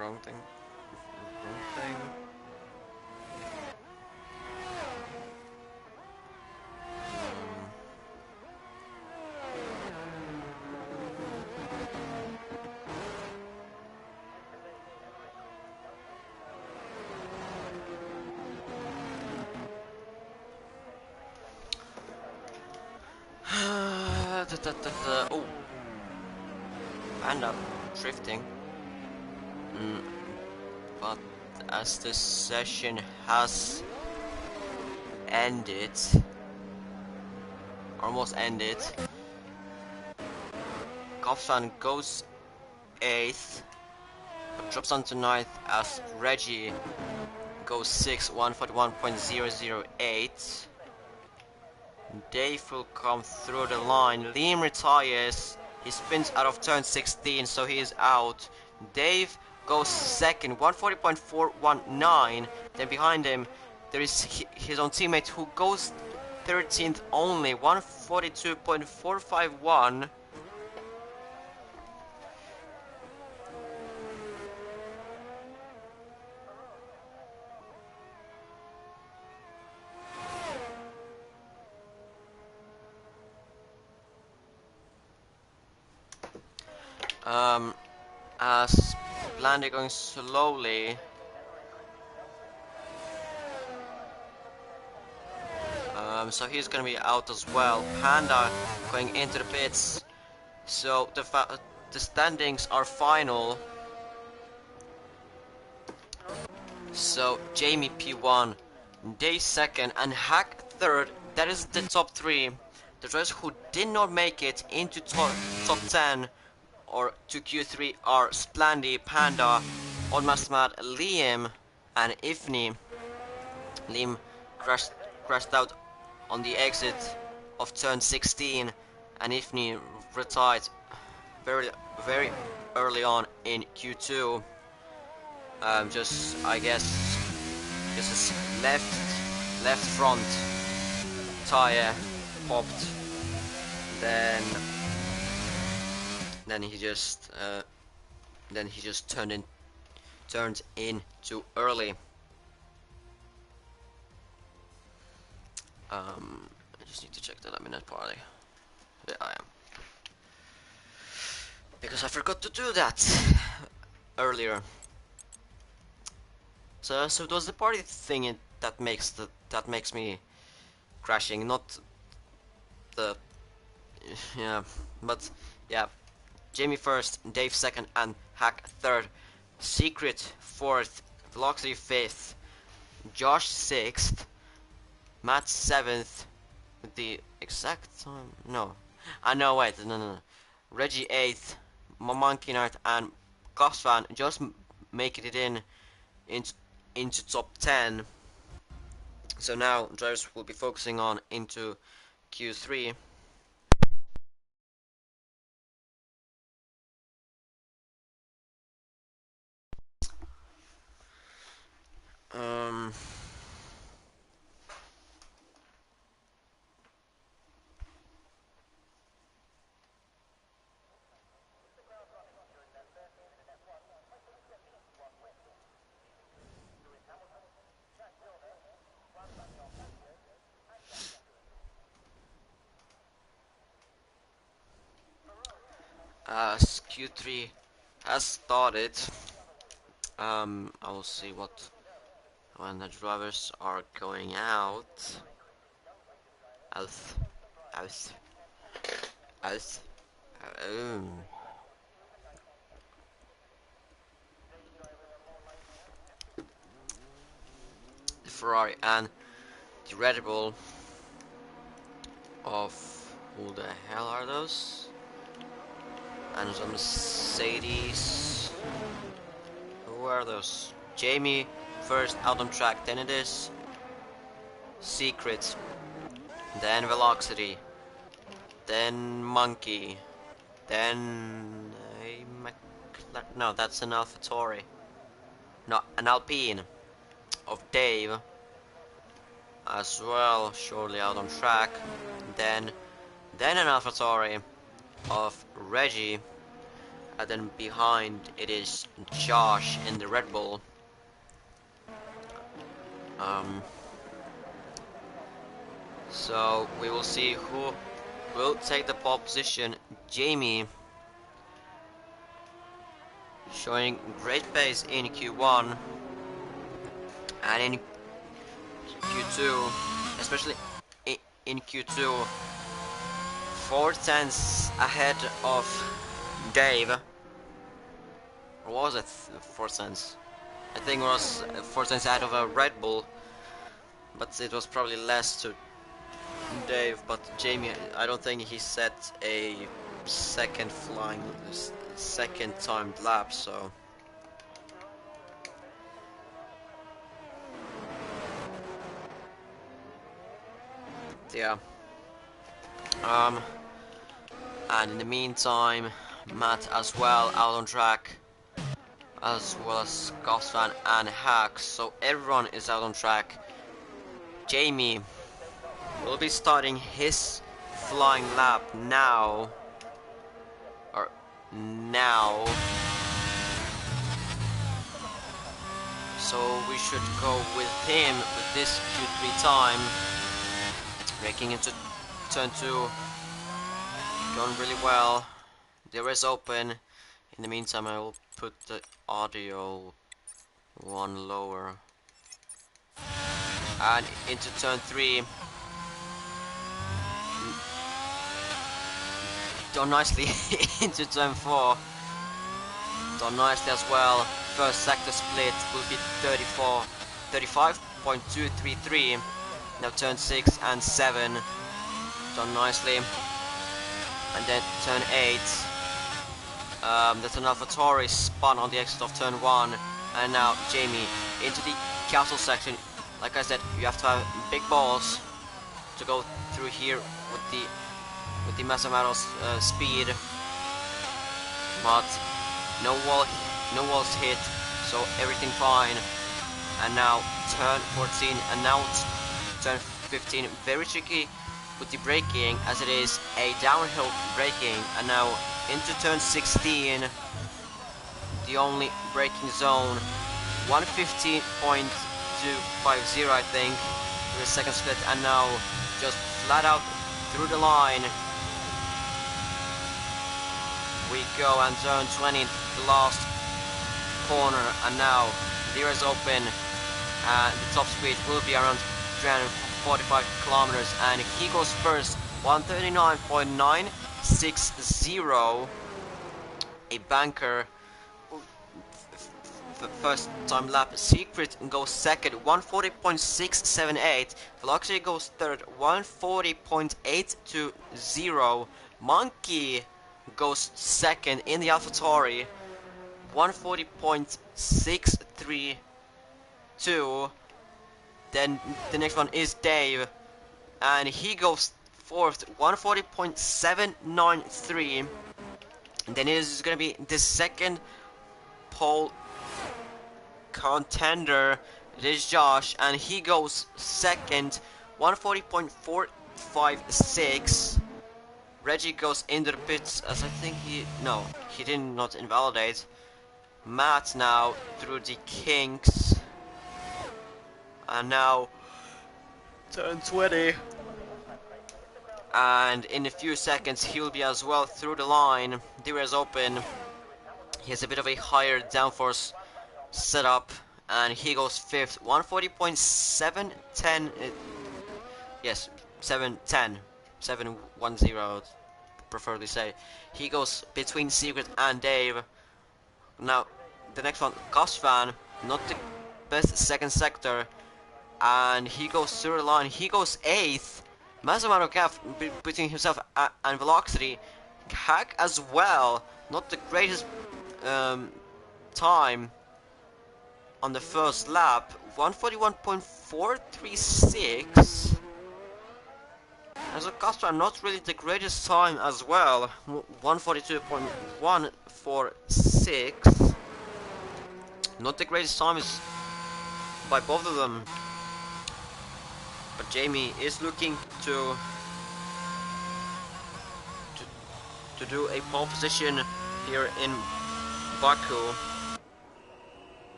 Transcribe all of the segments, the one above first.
Wrong thing. Wrong thing. Oh, and up drifting. But as this session has ended, almost ended, Kaufman goes 8th, but drops on to 9th as Reggie goes 6th, 141.008. Dave will come through the line. Liam retires. He spins out of turn 16, so he is out. Dave goes 2nd, 140.419. Then behind him, there is his own teammate who goes 13th only, 142.451. As Blandy going slowly. So he's gonna be out as well. Panda going into the pits. So the standings are final. So Jamie P1, Dave 2nd, and Hack 3rd. That is the top 3. The drivers who did not make it into top 10 or to Q3 are Splandy, Panda, Oldmastermad, Liam, and Ifni. Liam crashed out on the exit of turn 16, and Ifni retired very early on in Q2. Just I guess his left front tire popped. Then he just turned in too early. I just need to check that I'm in that party. There I am. Because I forgot to do that earlier. So it was the party thing that makes me crashing, not the but yeah. Jamie 1st, Dave 2nd, and Hack 3rd. Secret 4th, Velocity 5th, Josh 6th, Matt 7th. With the exact time, no. No, wait, no. Reggie 8th, Monkey 9th, and Gosvan just making it into top 10. So now drivers will be focusing on into Q3. As Q3 has started, I will see when the drivers are going out. Out. The Ferrari and the Red Bull of who the hell are those? And some Mercedes. Who are those? Jamie 1st out on track, then it is Secret, then Velocity, then Monkey, then no, that's an AlphaTauri. No, an Alpine of Dave as well, surely out on track. Then an AlphaTauri of Reggie, and then behind it is Josh in the Red Bull. So we will see who will take the pole position. Jamie showing great pace in Q1 and in Q2, especially in Q2, 4 tenths ahead of Dave. Or was it 4 tenths? I think it was 4 tenths ahead of a Red Bull, but it was probably less to Dave. But Jamie, I don't think he set a second timed lap, so yeah. And in the meantime, Matt as well out on track, as well as Gosvan and Hack. So everyone is out on track. Jamie will be starting his flying lap now. So we should go with him with this Q3 time. Breaking into turn 2. Going really well. The race open. In the meantime, I will put the audio one lower. And into turn 3. Done nicely into turn 4. Done nicely as well. First sector split will be 35.233. Now turn 6 and 7. Done nicely. And then turn 8. That's an AlphaTauri spun on the exit of turn 1. And now Jamie into the castle section. Like I said, you have to have big balls to go through here with the massive amount of speed. But no walls hit, so everything fine. And now turn 14 and now turn 15. Very tricky with the braking, as it is a downhill braking. And now into turn 16, the only braking zone, 115.250 I think, the second split. And now just flat out through the line we go, and turn 20, the last corner. And now the rear is open and the top speed will be around 345 kilometers, and he goes first, 139.960. A banker. First time lap. Secret goes second, 140.678. Velocity goes third, 140.820. Monkey goes second in the AlphaTauri, 140.632. Then the next one is Dave, and he goes fourth, 140.793. And then it is going to be the second pole contender. It is Josh, and he goes second, 140.456. Reggie goes into the pits, as I think he did not invalidate. Matt now through the kinks. And now turn 20. And in a few seconds he'll be as well through the line. The rear is open. He has a bit of a higher downforce setup, and he goes fifth, 140.710. Yes, 710, preferably say. He goes between Secret and Dave. Now the next one, Cosfan, not the best second sector, and he goes through the line. He goes 8th. Massive amount of gap between himself and Velocity. Hack as well, not the greatest time on the first lap, 141.436. As a Costra, not really the greatest time as well, 142.146. Not the greatest time is by both of them. But Jamie is looking to do a pole position here in Baku.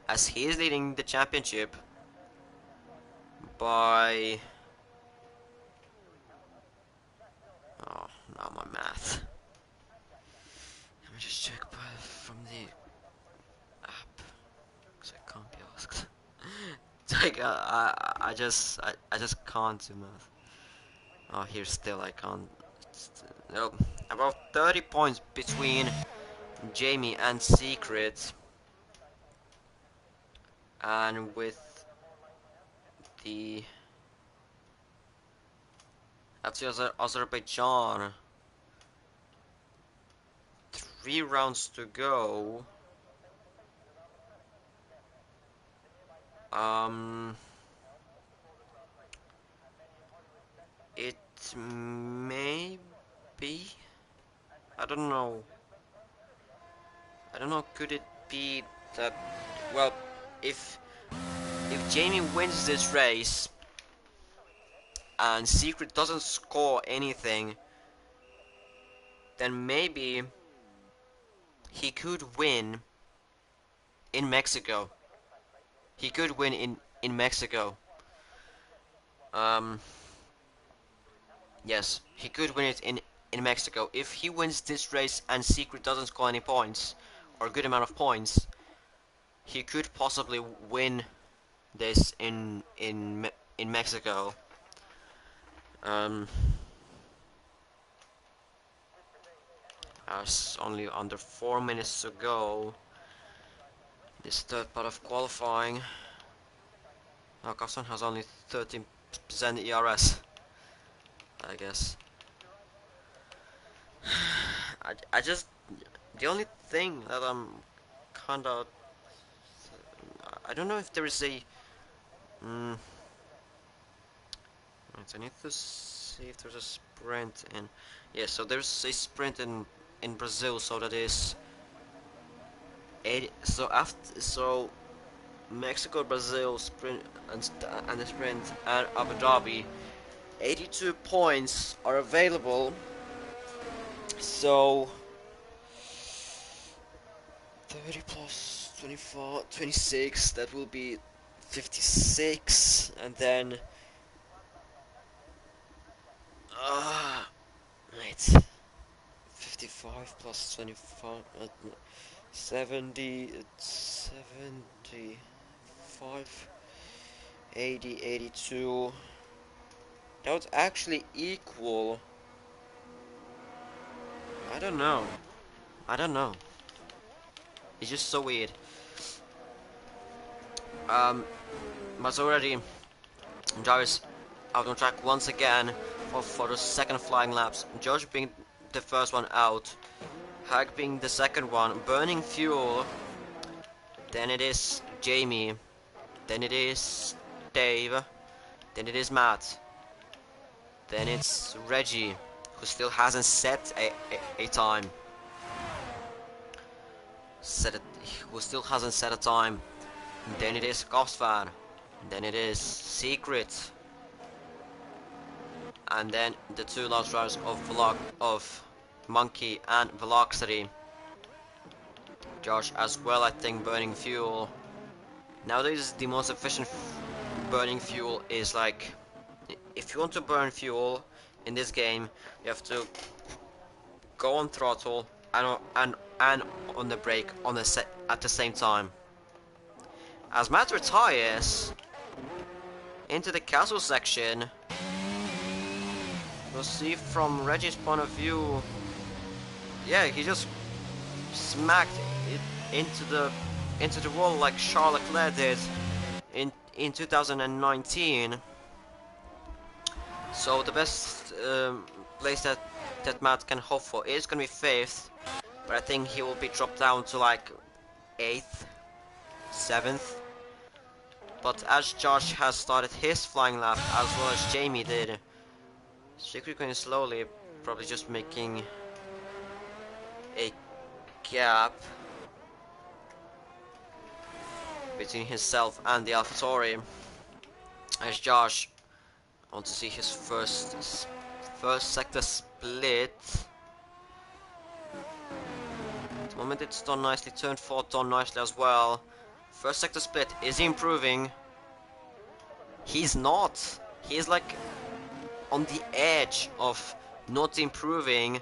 As he is leading the championship by... Oh, not my math. Let me just check from the app, because I can't be asked. Like, I just can't do math. Oh, here still I can't. No, about 30 points between Jamie and Secret, and with the Azerbaijan, 3 rounds to go. It may be. I don't know. Could it be that? Well, if Jamie wins this race and Secret doesn't score anything, then maybe he could win in Mexico. He could win in Mexico. Yes, he could win it in Mexico. If he wins this race and Secret doesn't score any points, or a good amount of points, he could possibly win this in Mexico. There's only under 4 minutes to go. This third part of qualifying. Now Carson has only 13% ERS, I guess. I just, the only thing that I'm kinda, I don't know if there is a, right, I need to see if there's a sprint in, yeah, so there's a sprint in Brazil, so that is 80, so Mexico, Brazil, sprint, and the sprint, and Abu Dhabi, 82 points are available. So 30 plus 24, 26, that will be 56, and then wait, 55 plus 25, 70, 75, 80, 82. That would actually equal, I don't know. It's just so weird. But already Jarvis out on track once again for the second flying laps. George being the first one out, Hag being the second one, burning fuel. Then it is Jamie. Then it is Dave. Then it is Matt. Then it's Reggie, who still hasn't set a time. Who still hasn't set a time. Then it is Gosfan. Then it is Secret. And then the 2 last drivers of Monkey and Velocity. Josh as well, I think, burning fuel. Nowadays the most efficient burning fuel is like, if you want to burn fuel in this game, you have to go on throttle and on the brake at the same time. As Matt retires into the castle section, we'll see from Reggie's point of view. Yeah, he just smacked it into the wall like Charles Leclerc did in 2019. So the best place that Matt can hope for is gonna be 5th, but I think he will be dropped down to like 8th, 7th. But as Josh has started his flying lap, as well as Jamie did, Secret going slowly, probably just making a gap between himself and the AlphaTauri. As Josh wants to see his first sector split. the moment it's done nicely. Turn 4 done nicely as well. First sector split. Is he improving? He's not. He's like on the edge of not improving.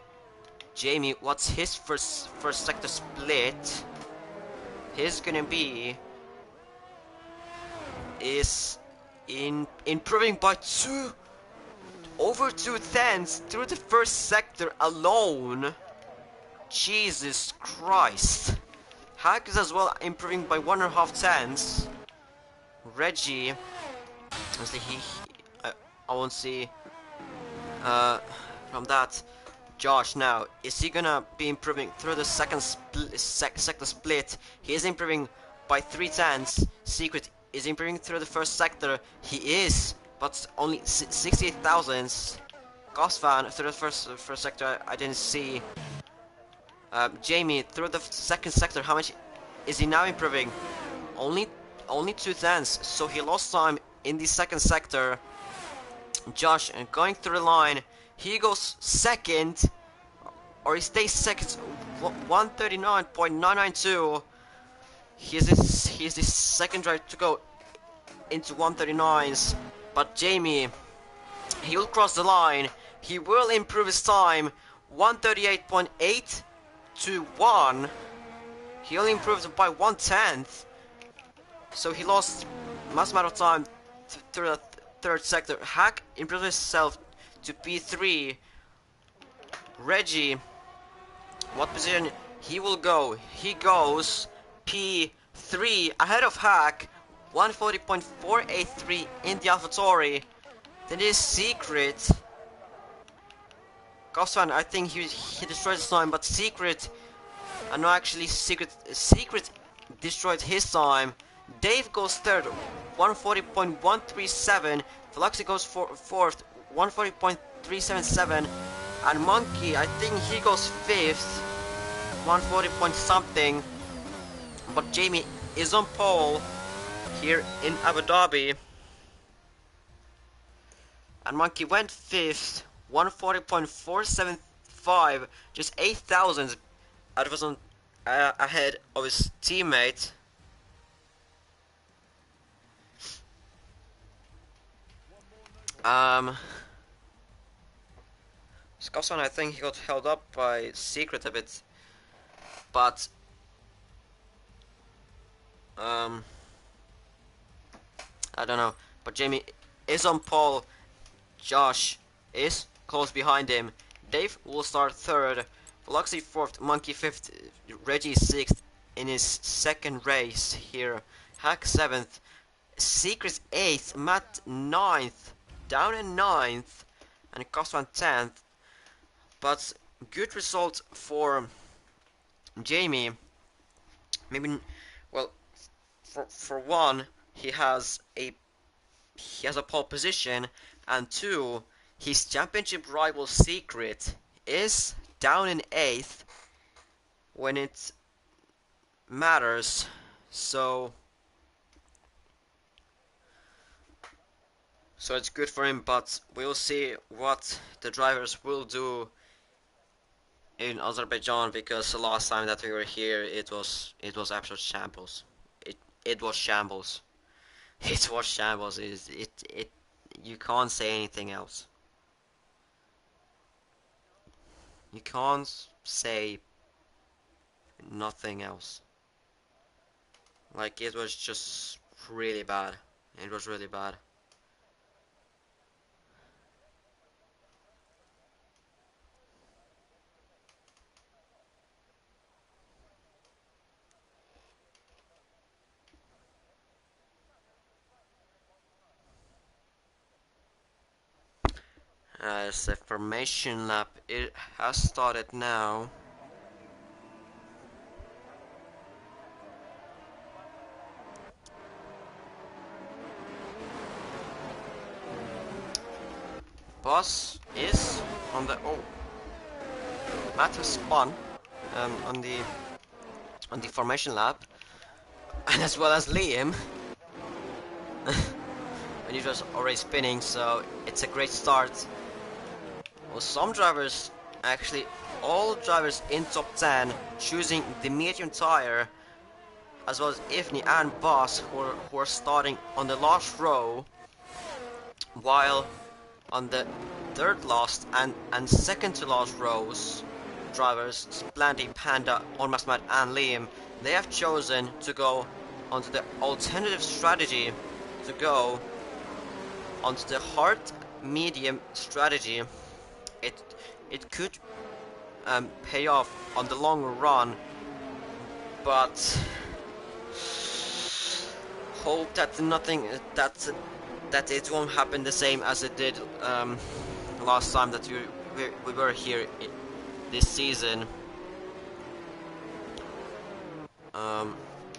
Jamie, what's his first sector split? His gonna be is improving by over 2/10 through the first sector alone. Jesus Christ. Hack is as well improving by 1.5 tenths. Reggie, honestly, I won't see from that. Josh now, is he gonna be improving through the second sector split? He is improving by 3/10. Secret is improving through the first sector. He is, but only 68 thousandths. Gosfan through the first sector. I didn't see. Jamie through the second sector. How much is he now improving? Only 2/10. So he lost time in the second sector. Josh going through the line. He goes second, or he stays second. 139.992. He's the second driver to go into 139s. But Jamie, he will cross the line. He will improve his time. 138.8 to 1. He'll improve by 1/10. So he lost mass amount of time through the third sector. Hack improved himself to P3. Reggie, what position he will go? He goes P3 ahead of Hack. 140.483 in the AlphaTauri. Then is Secret. Goswan, I think he destroyed his time, but Secret, no, actually Secret destroyed his time. Dave goes third, 140.137. Veloxy goes fourth, 140.377. And Monkey, I think he goes fifth, 140 point something. But Jamie is on pole here in Abu Dhabi. And Monkey went fifth, 140.475, just 8 thousandths ahead of his teammate. Scotson, I think he got held up by Secret a bit, but I don't know. But Jamie is on pole. Josh is close behind him. Dave will start third. Veloxy fourth. Monkey fifth. Reggie sixth in his second race here. Hack seventh. Secret eighth. Matt ninth. Down in ninth. And Coswan 10th. But good result for Jamie. Maybe, well, for one, he has a pole position, and two, his championship rival Secret is down in 8th when it matters. So it's good for him, but we'll see what the drivers will do in Azerbaijan, because the last time that we were here, it was absolute shambles. It was shambles. It was shambles. You can't say anything else. You can't say nothing else. Like, it was just really bad. It was really bad. It's a formation lap. It has started now. Boss is on the Matt has spun on the formation lap, and as well as Liam. And he was already spinning, so it's a great start. Well, some drivers actually all drivers in top 10 choosing the medium tire, as well as Ifni and Boss who are starting on the last row, while on the third last and second to last rows drivers, Splanty, Panda, Onmasmat and Liam, they have chosen to go onto the alternative strategy, to go onto the hard medium strategy. It could pay off on the long run, but hope that nothing that it won't happen the same as it did last time that we were here this season.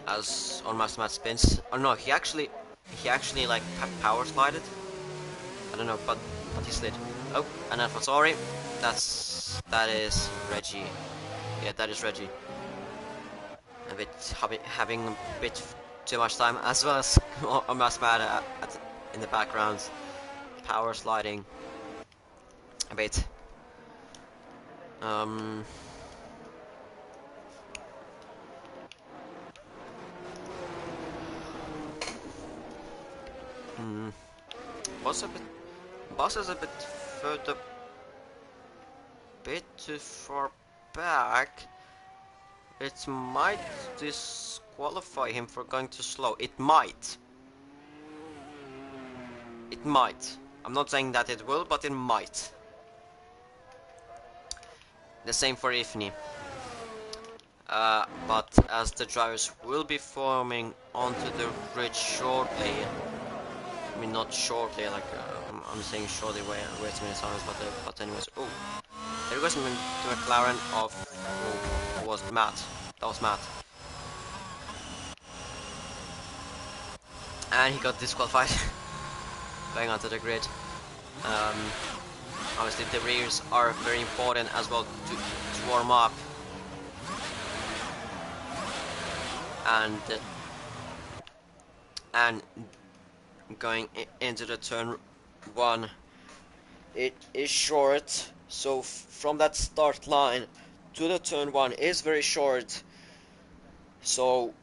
As on Master Matt spins. Oh no, he actually like power slided. I don't know, but he slid. Oh, and then for sorry, that is Reggie. Yeah, that is Reggie. A bit having a bit too much time, as well as on Master Matt in the background, power sliding a bit. Boss is a bit further, bit too far back. It might disqualify him for going too slow. It might. It might. I'm not saying that it will, but it might. The same for Ifni. But as the drivers will be forming onto the grid shortly, I mean not shortly, like I'm saying shortly way too many times, but anyways. Oh, there goes the McLaren of who was Matt. That was Matt, and he got disqualified going onto the grid. Obviously the rears are very important as well to warm up, and going into the turn 1, it is short, so from that start line to the turn 1 is very short, so,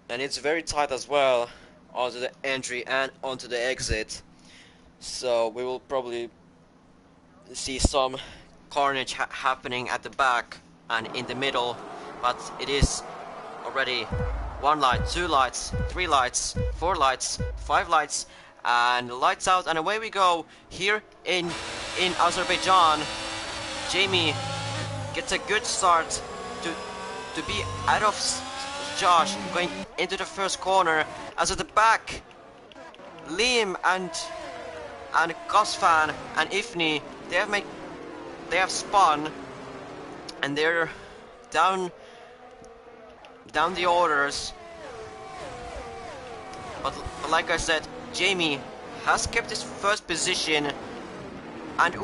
and it's very tight as well onto the entry and onto the exit, so we will probably see some carnage happening at the back and in the middle, but it is already 1 light, 2 lights, 3 lights, 4 lights, 5 lights, and lights out, and away we go here in Azerbaijan. Jamie gets a good start to be out of Josh going into the first corner, as at the back Liam and Gosfan and Ifni, they have spun and they're down the orders, but like I said, Jamie has kept his first position, and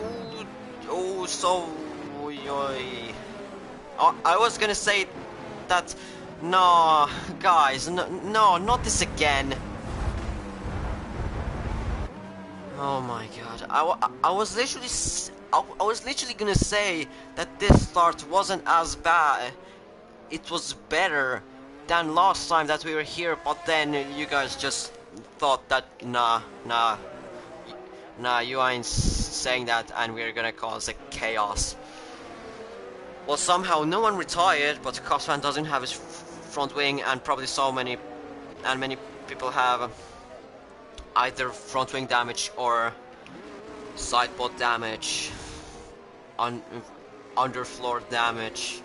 I was gonna say that, no guys, no, not this again. Oh my god, I was literally gonna say that this start wasn't as bad. It was better than last time that we were here, but then you guys just thought that nah, you ain't saying that, and we're gonna cause a chaos. Well, somehow no one retired, but Cosman doesn't have his front wing, and probably many people have either front wing damage or side pod damage, underfloor damage.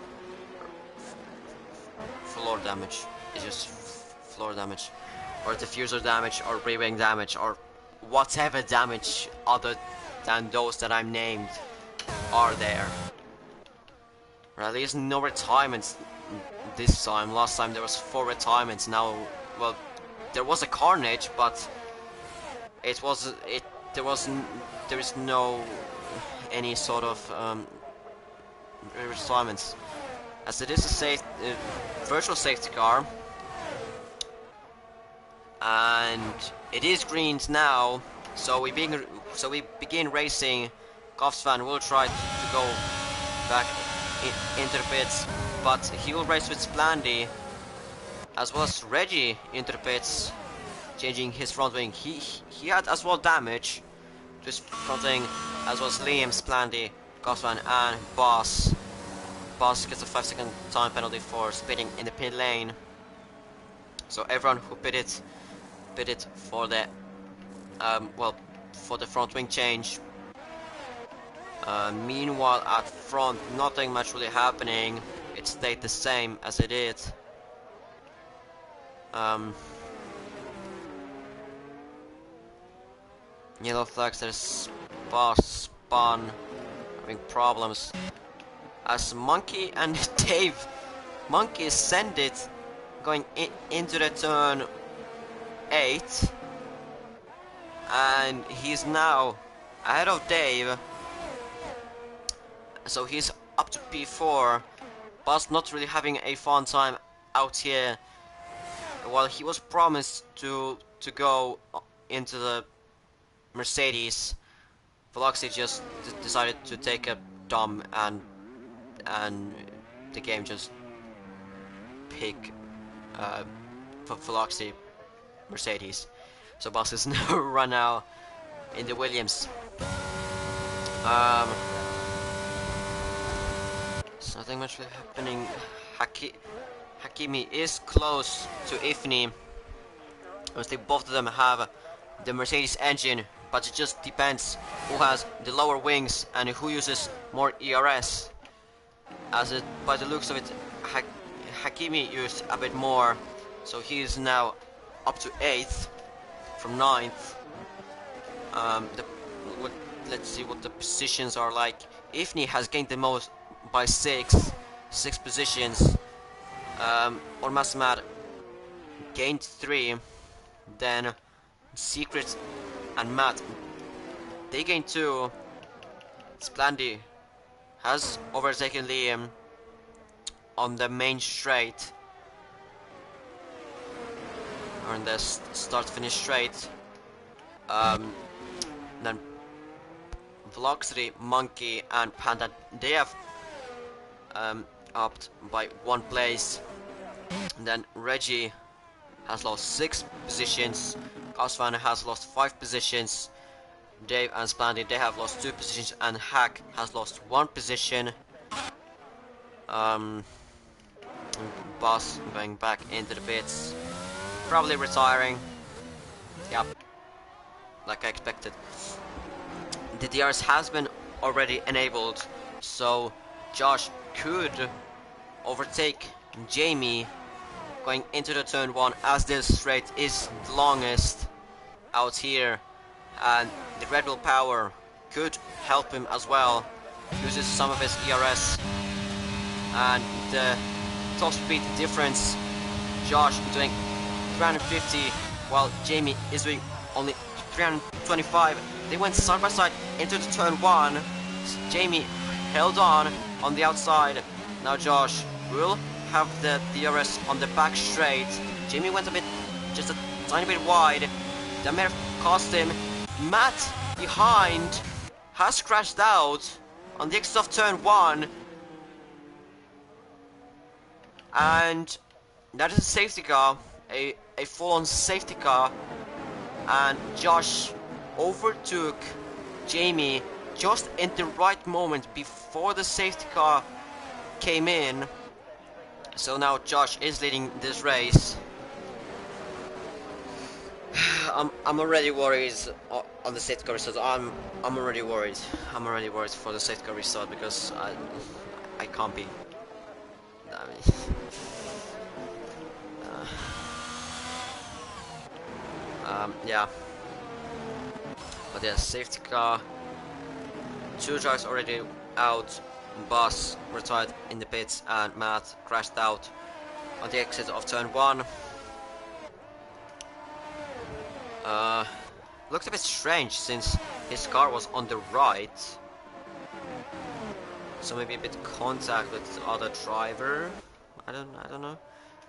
Floor damage. It's just floor damage, or diffuser damage, or re-wing damage, or whatever damage other than those that I'm named are there. Or at least no retirements this time. Last time there was 4 retirements. Now, well, there was a carnage, but there is no any sort of retirements, as it is a virtual safety car, and it is greens now. So we begin racing. Goffsvan will try to go back into the pits, but he will race with Splandy, as well as Reggie into the pits, changing his front wing. He had as well damage to his front wing, as well as Liam, Splandy, Goswan, and Boss. Boss gets a 5-second time penalty for spitting in the pit lane. So everyone who pitted for the for the front wing change. Meanwhile, at front, nothing much really happening. It stayed the same as it did. Yellow flags, there's Boss Spawn having problems. As Monkey and Dave, Monkey send it going into the turn 8, and he's now ahead of Dave, so he's up to P4. Boss not really having a fun time out here, while he was promised to go into the Mercedes. Velocity just decided to take a dumb, and the game just pick Velocity Mercedes. So Boss is now run out in the Williams. There's nothing much really happening. Hakimi is close to Ifni, because they both of them have the Mercedes engine, but it just depends who has the lower wings and who uses more ERS. As it, by the looks of it, Hakimi used a bit more, so he is now up to 8th from 9th. Let's see what the positions are like. Ifni has gained the most by 6 positions. Ormasmad gained 3. Then Secret and Matt, they gained 2. Splandy has overtaken Liam on the main straight, or in the start-finish straight. Then Velocity, Monkey, and Panda, they have upped by 1 place. And then Reggie has lost 6 positions. Osvan has lost 5 positions. Dave and Splandy, they have lost 2 positions, and Hack has lost 1 position. Boss going back into the pits, probably retiring. Yep, like I expected. The DRS has been already enabled, so Josh could overtake Jamie going into the turn 1, as this straight is the longest out here, and the Red Bull power could help him as well. Uses some of his ERS, and the top speed difference, Josh doing 350 while Jamie is doing only 325. They went side by side into the turn 1. Jamie held on the outside. Now Josh will have the DRS on the back straight. Jamie went a bit, just a tiny bit wide. That may have cost him. Matt behind has crashed out on the exit of turn 1, and that is a safety car, a full-on safety car, and Josh overtook Jamie just in the right moment before the safety car came in. So now Josh is leading this race. I'm already worried on the safety car result. I'm already worried. I'm already worried for the safety car result, because I can't be. I mean, yeah. But yeah, safety car. 2 drivers already out. Boss retired in the pits, and Matt crashed out on the exit of turn 1. Looks a bit strange since his car was on the right. So maybe a bit contact with the other driver. I don't know.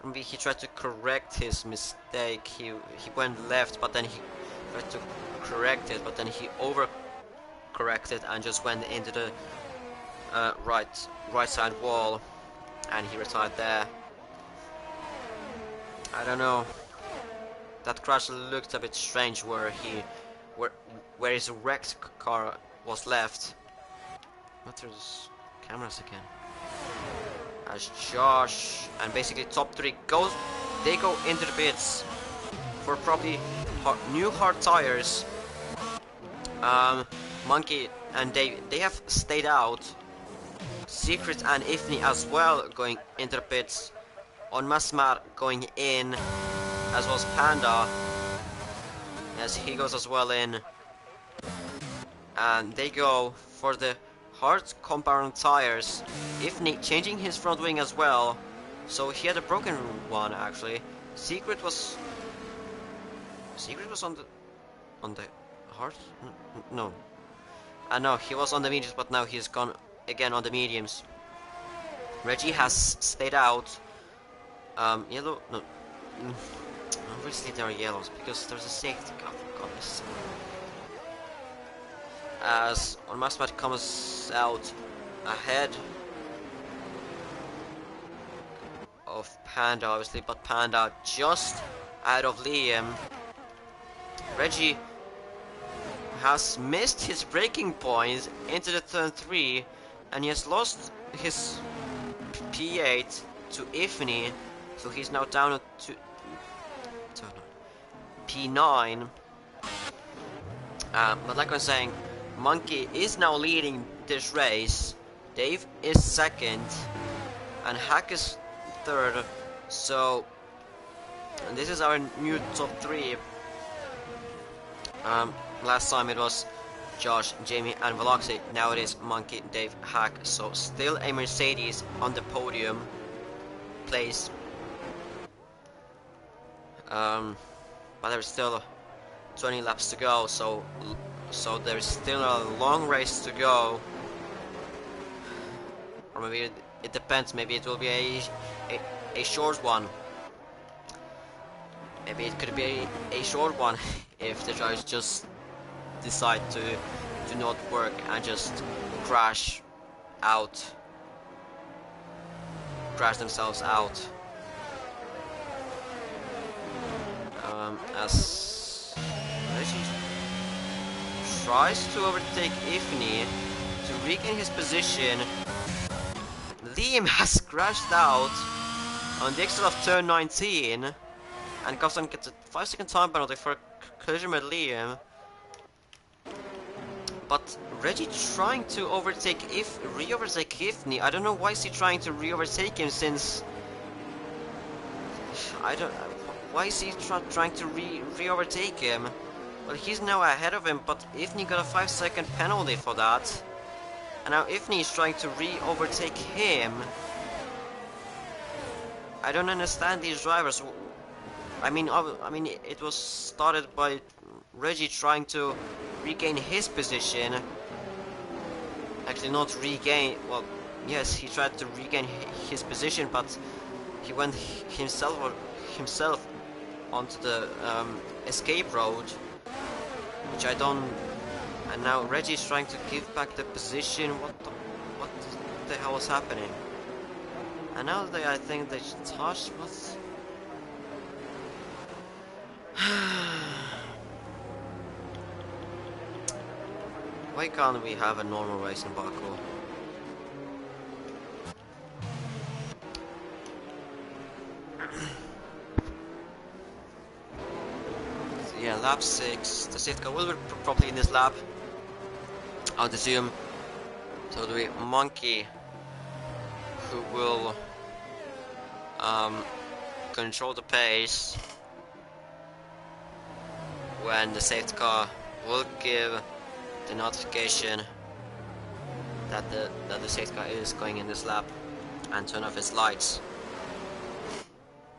Maybe he tried to correct his mistake. He went left, but then he tried to correct it, but then he over corrected and just went into the right side wall, and he retired there. I don't know. That crash looked a bit strange where where his wrecked car was left. What, there's cameras again. As Josh and basically top 3 goes, they go into the pits for probably new hard tires. Monkey and they have stayed out. Secret and Ifni as well going into the pits. On Masmar going in, as well as Panda. Yes, he goes as well in. And they go for the hard compound tires. Ifni changing his front wing as well. So he had a broken one actually. Secret was on the hard? No. No, he was on the mediums, but now he's gone again on the mediums. Reggie has stayed out. Yellow, no. Obviously there are yellows because there's a safety car, for goodness sake. As on Masmat comes out ahead of Panda, obviously, but Panda just out of Liam. Reggie has missed his braking point into the turn 3, and he has lost his P8 to Ifni, so he's now down to P9. But like I was saying, Monkey is now leading this race. Dave is second, and Hack is third. So this is our new top 3. Last time it was Josh, Jamie, and Veloxy. Now it is Monkey, Dave, Hack. So still a Mercedes on the podium place. But there's still 20 laps to go. So there's still a long race to go. Or maybe it depends. Maybe it will be a short one. Maybe it could be a short one if the drivers just decide to do not work and just crash themselves out. As Reggie tries to overtake Ifni to regain his position, Liam has crashed out on the exit of turn 19. And Gosson gets a 5-second time penalty for collision with Liam. But Reggie trying to re-overtake Ifni. I don't know why is he trying to re-overtake him, since why is he trying to re-overtake him? Well, he's now ahead of him, but Ifni got a 5-second penalty for that. And now Ifni is trying to re-overtake him. I don't understand these drivers. I mean, it was started by Reggie trying to regain his position. Actually, not regain. Well, yes, he tried to regain his position, but he went himself onto the escape road, which I don't. And now Reggie's trying to give back the position. What the hell is happening? And now I think they touched. What? Why can't we have a normal race in Baku? So yeah, lap 6. The safety car will be probably in this lap, I would assume. So the Monkey, who will control the pace when the safety car will give the notification that the safety car is going in this lap, and turn off its lights.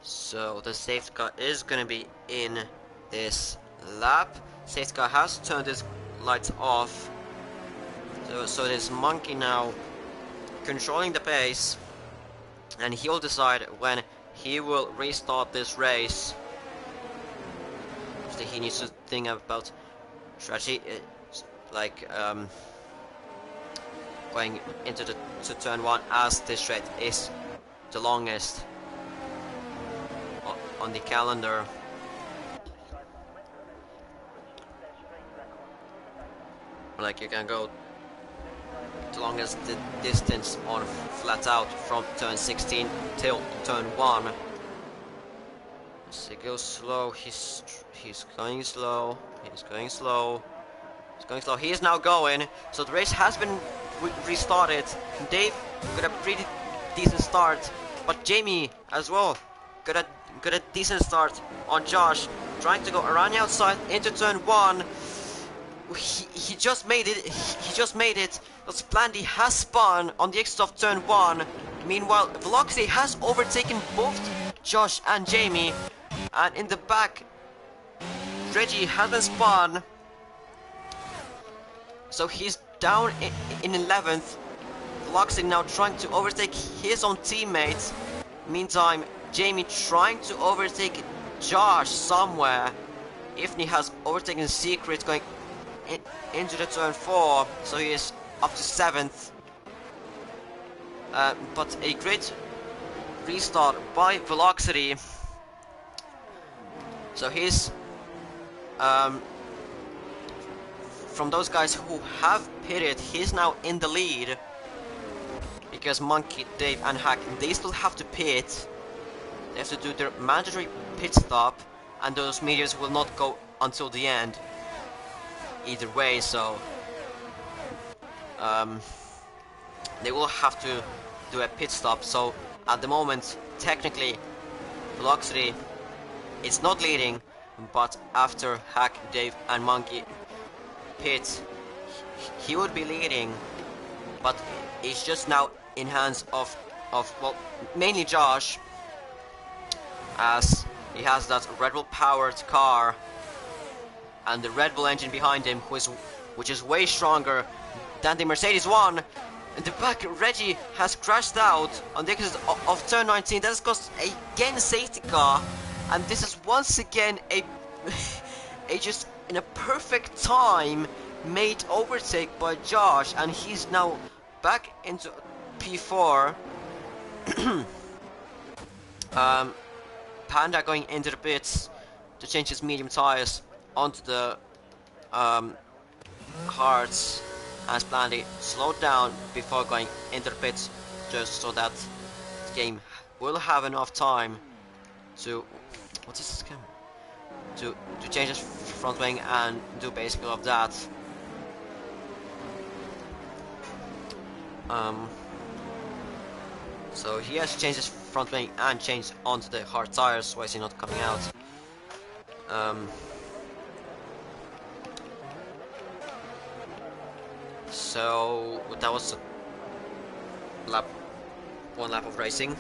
So the safety car is gonna be in this lap. Safety car has turned its lights off. So there's Monkey now controlling the pace, and he'll decide when he will restart this race. He needs to think about strategy, like going into the to turn 1, as this straight is the longest on the calendar. Like, you can go the longest distance on flat out from turn 16 till turn 1. As he goes slow, he's going slow, he's going slow, he's going slow, he is now going, so the race has been restarted. Dave got a pretty decent start, but Jamie as well got a decent start on Josh, trying to go around the outside into turn 1. He just made it. He just made it. That's planned. He has spun on the exit of turn 1. Meanwhile, Velocity has overtaken both Josh and Jamie, and in the back, Reggie hasn't spun, so he's down in 11th. Velocity now trying to overtake his own teammates. Meantime, Jamie trying to overtake Josh somewhere. Ifni has overtaken Secret, going into the turn 4, so he is up to 7th. But a great restart by Velocity. So he's from those guys who have pitted, he's now in the lead, because Monkey, Dave and Hack, they still have to pit. They have to do their mandatory pit stop, and those meters will not go until the end either way, so they will have to do a pit stop. So at the moment, technically, Velocity is not leading, but after Hack, Dave and Monkey pit, he would be leading, but it's just now in hands of well, mainly Josh, as he has that Red Bull powered car and the Red Bull engine behind him, which is way stronger than the Mercedes one. In the back, Reggie has crashed out on the exit of turn 19. That has cost again safety car, and this is once again a just in a perfect time made overtake by Josh, and he's now back into P4. Panda going into the pits to change his medium tires onto the hards, as planned. He slowed down before going into the pits, just so that the game will have enough time to to change his front wing and do basically all of that. So he has changed his front wing and changed onto the hard tires. Why is he not coming out? So that was one lap of racing.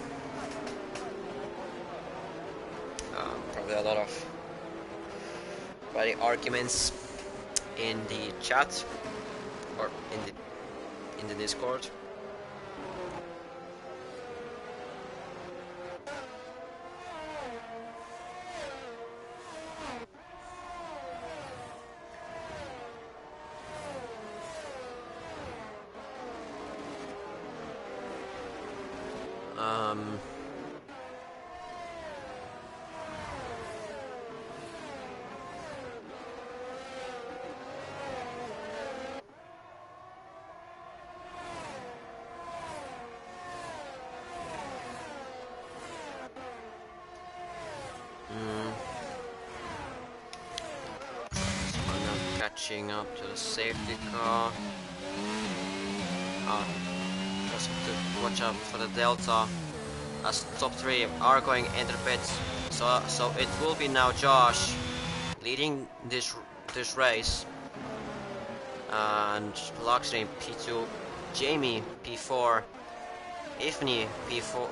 Probably a lot of very arguments in the chat or in the Discord. Catching up to the safety car. Just to watch out for the Delta, as top 3 are going into the pits. So it will be now Josh leading this race, and Luxury P2, Jamie P4, Ifni P4.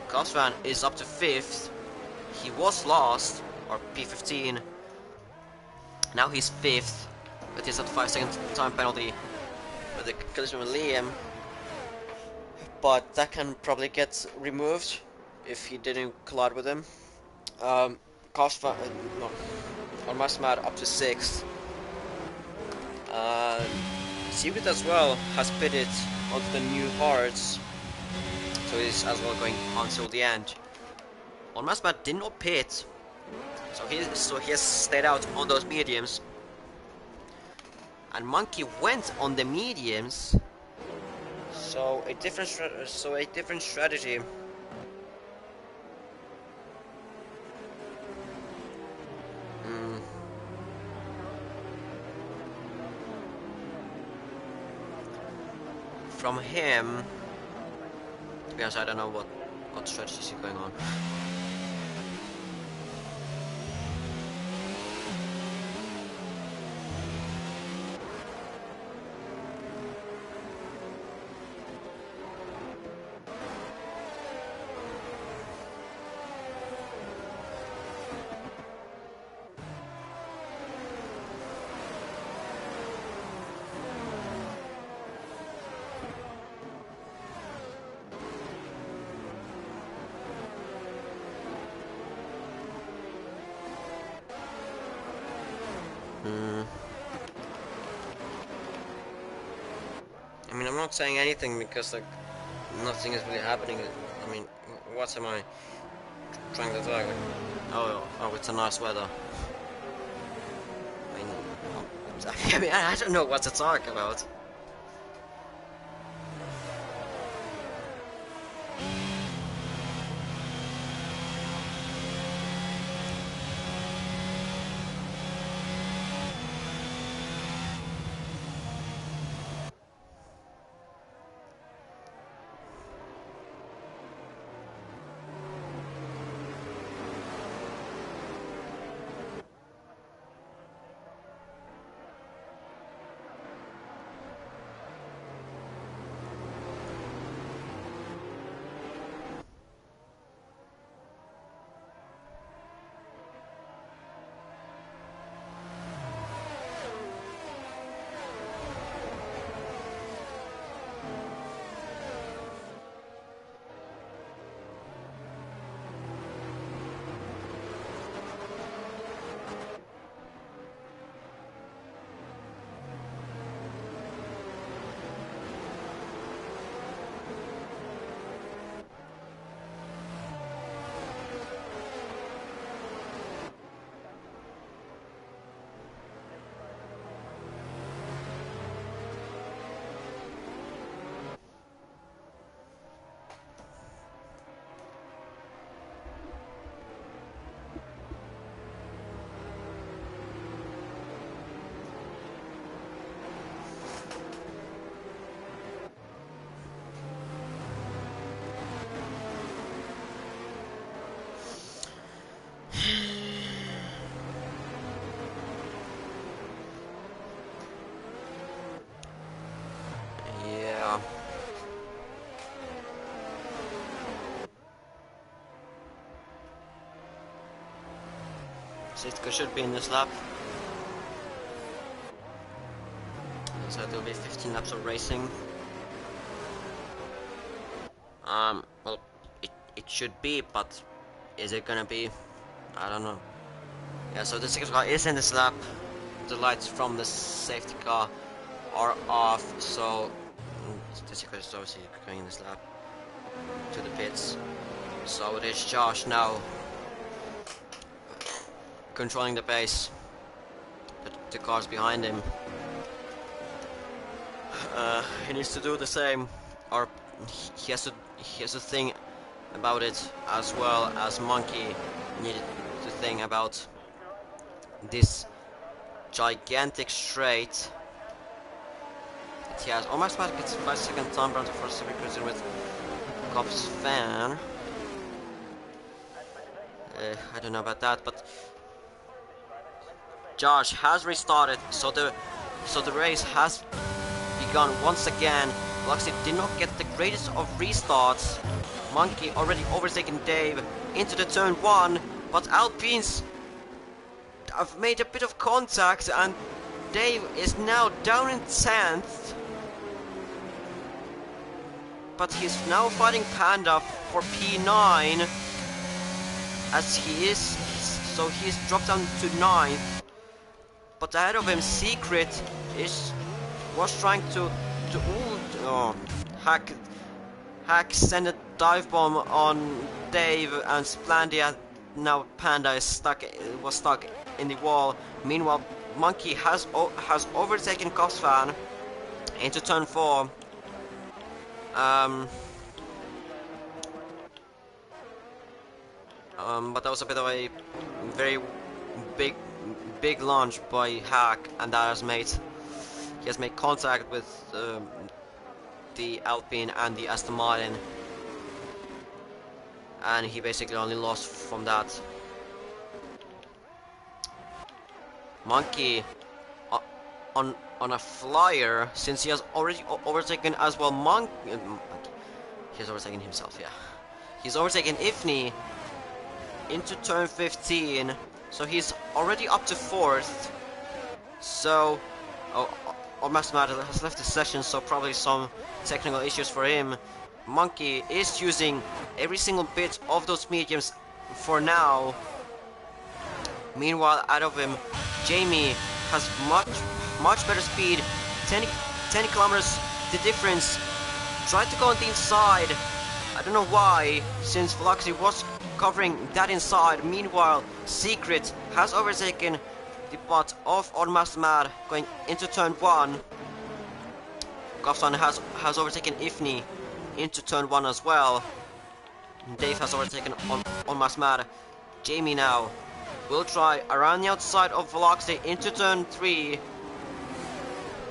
Cosvan is up to 5th. He was last, or P15. Now he's 5th, but he's at 5-second time penalty with the collision with Liam. But that can probably get removed if he didn't collide with him. Cosvan, no, Masmad up to 6th. Secret as well has pitted onto the new hearts, so he's as well going until the end. Almost Matt did not pit, so he has stayed out on those mediums. And Monkey went on the mediums, so a different strategy. From him, to be honest, I don't know what strategy is going on. I mean, I'm not saying anything because like nothing is really happening. I mean, what am I trying to do? Like, oh, it's a nice weather. I mean, I don't know what to talk about. Yeah. Sitka should be in this lap. So there will be 15 laps of racing. Well, it should be, but is it gonna be? I don't know. Yeah, so the second car is in this lap. The lights from the safety car are off, so the second is obviously going in this lap to the pits. So it is Josh now controlling the pace. The cars behind him. He needs to do the same, or he has to think about it as well as Monkey needed to think about this gigantic straight. He has almost back its 5-second time run for Civic Cruising with Cops fan. I don't know about that, but Josh has restarted, so the race has begun once again. Luxy did not get the greatest of restarts. Monkey already overtaken Dave into the turn 1, but Alpines have made a bit of contact and Dave is now down in 10th. But he's now fighting Panda for P9 as so he's dropped down to 9th. But ahead of him, Secret is was trying to hack send a dive bomb on Dave and Splandia. Now Panda is was stuck in the wall. Meanwhile, Monkey has overtaken Copsfan into turn 4. But that was a bit of a very big launch by Hack, and that he has made contact with the Alpine and the Aston Martin, and he basically only lost from that. Monkey on a flyer, since he has already overtaken as well. He's overtaken himself, yeah. He's overtaken Ifni into turn 15, so he's already up to 4th. So, Master has left the session, so probably some technical issues for him. Monkey is using every single bit of those mediums for now. Meanwhile, out of him, Jamie has much better speed. 10 kilometers the difference. Tried to go on the inside. I don't know why, since Velocity was covering that inside. Meanwhile, Secret has overtaken the bot of Master Mad going into turn 1. Gofson has overtaken Ifni into turn 1 as well. Dave has overtaken on Master Mad. Jamie now will try around the outside of Velocity into turn 3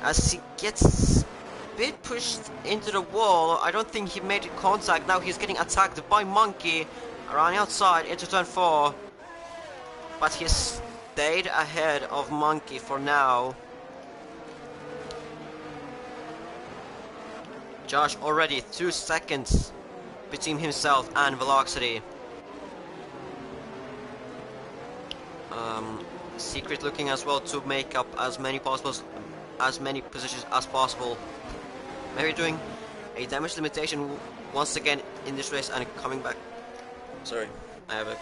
as he gets a bit pushed into the wall. I don't think he made contact. Now he's getting attacked by Monkey around the outside into turn 4, but he stayed ahead of Monkey for now. Josh already 2 seconds between himself and Velocity. Secret looking as well to make up as many positions as possible. Maybe doing a damage limitation once again in this race and coming back. Sorry, I have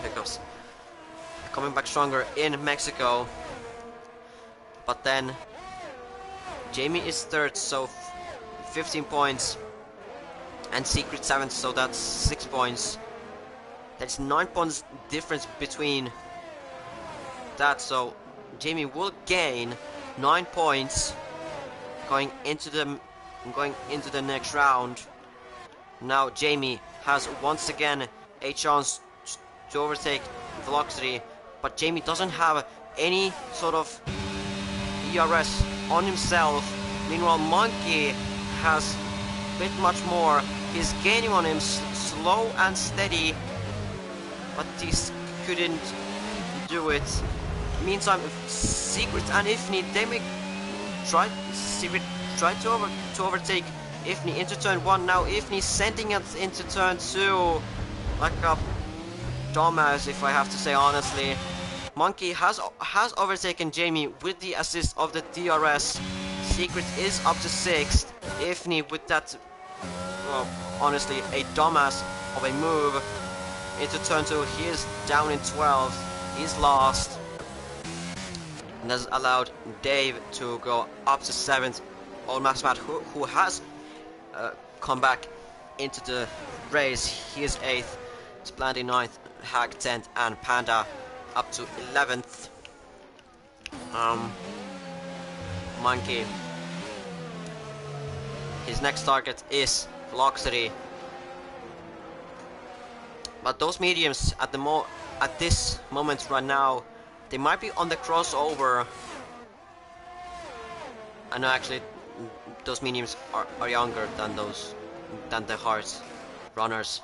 hiccups. Coming back stronger in Mexico. But then Jamie is 3rd, so 15 points, and Secret 7th, so that's 6 points. That's 9 points difference between that, so Jamie will gain 9 points going into the next round. Now Jamie has once again a chance to overtake Velocity, but Jamie doesn't have any sort of ERS on himself. Meanwhile, Monkey has a bit much more. He's gaining on him slow and steady, but he couldn't do it. Meantime, Secret and Ifni, Secret tried to overtake Ifni into turn 1. Now Ifni sending it into turn 2 like a dumbass, if I have to say honestly. Monkey has overtaken Jamie with the assist of the DRS. Secret is up to 6th. Ifni with that, well, honestly, a dumbass of a move into turn 2. He is down in 12th. He's lost. And that's allowed Dave to go up to 7th. Old Master who has come back into the race. He is 8th. Splandy 9th. Hack 10th. And Panda up to 11th. Monkey. His next target is Velocity. But those mediums at this moment right now, they might be on the crossover. I know actually those mediums are younger than the hard runners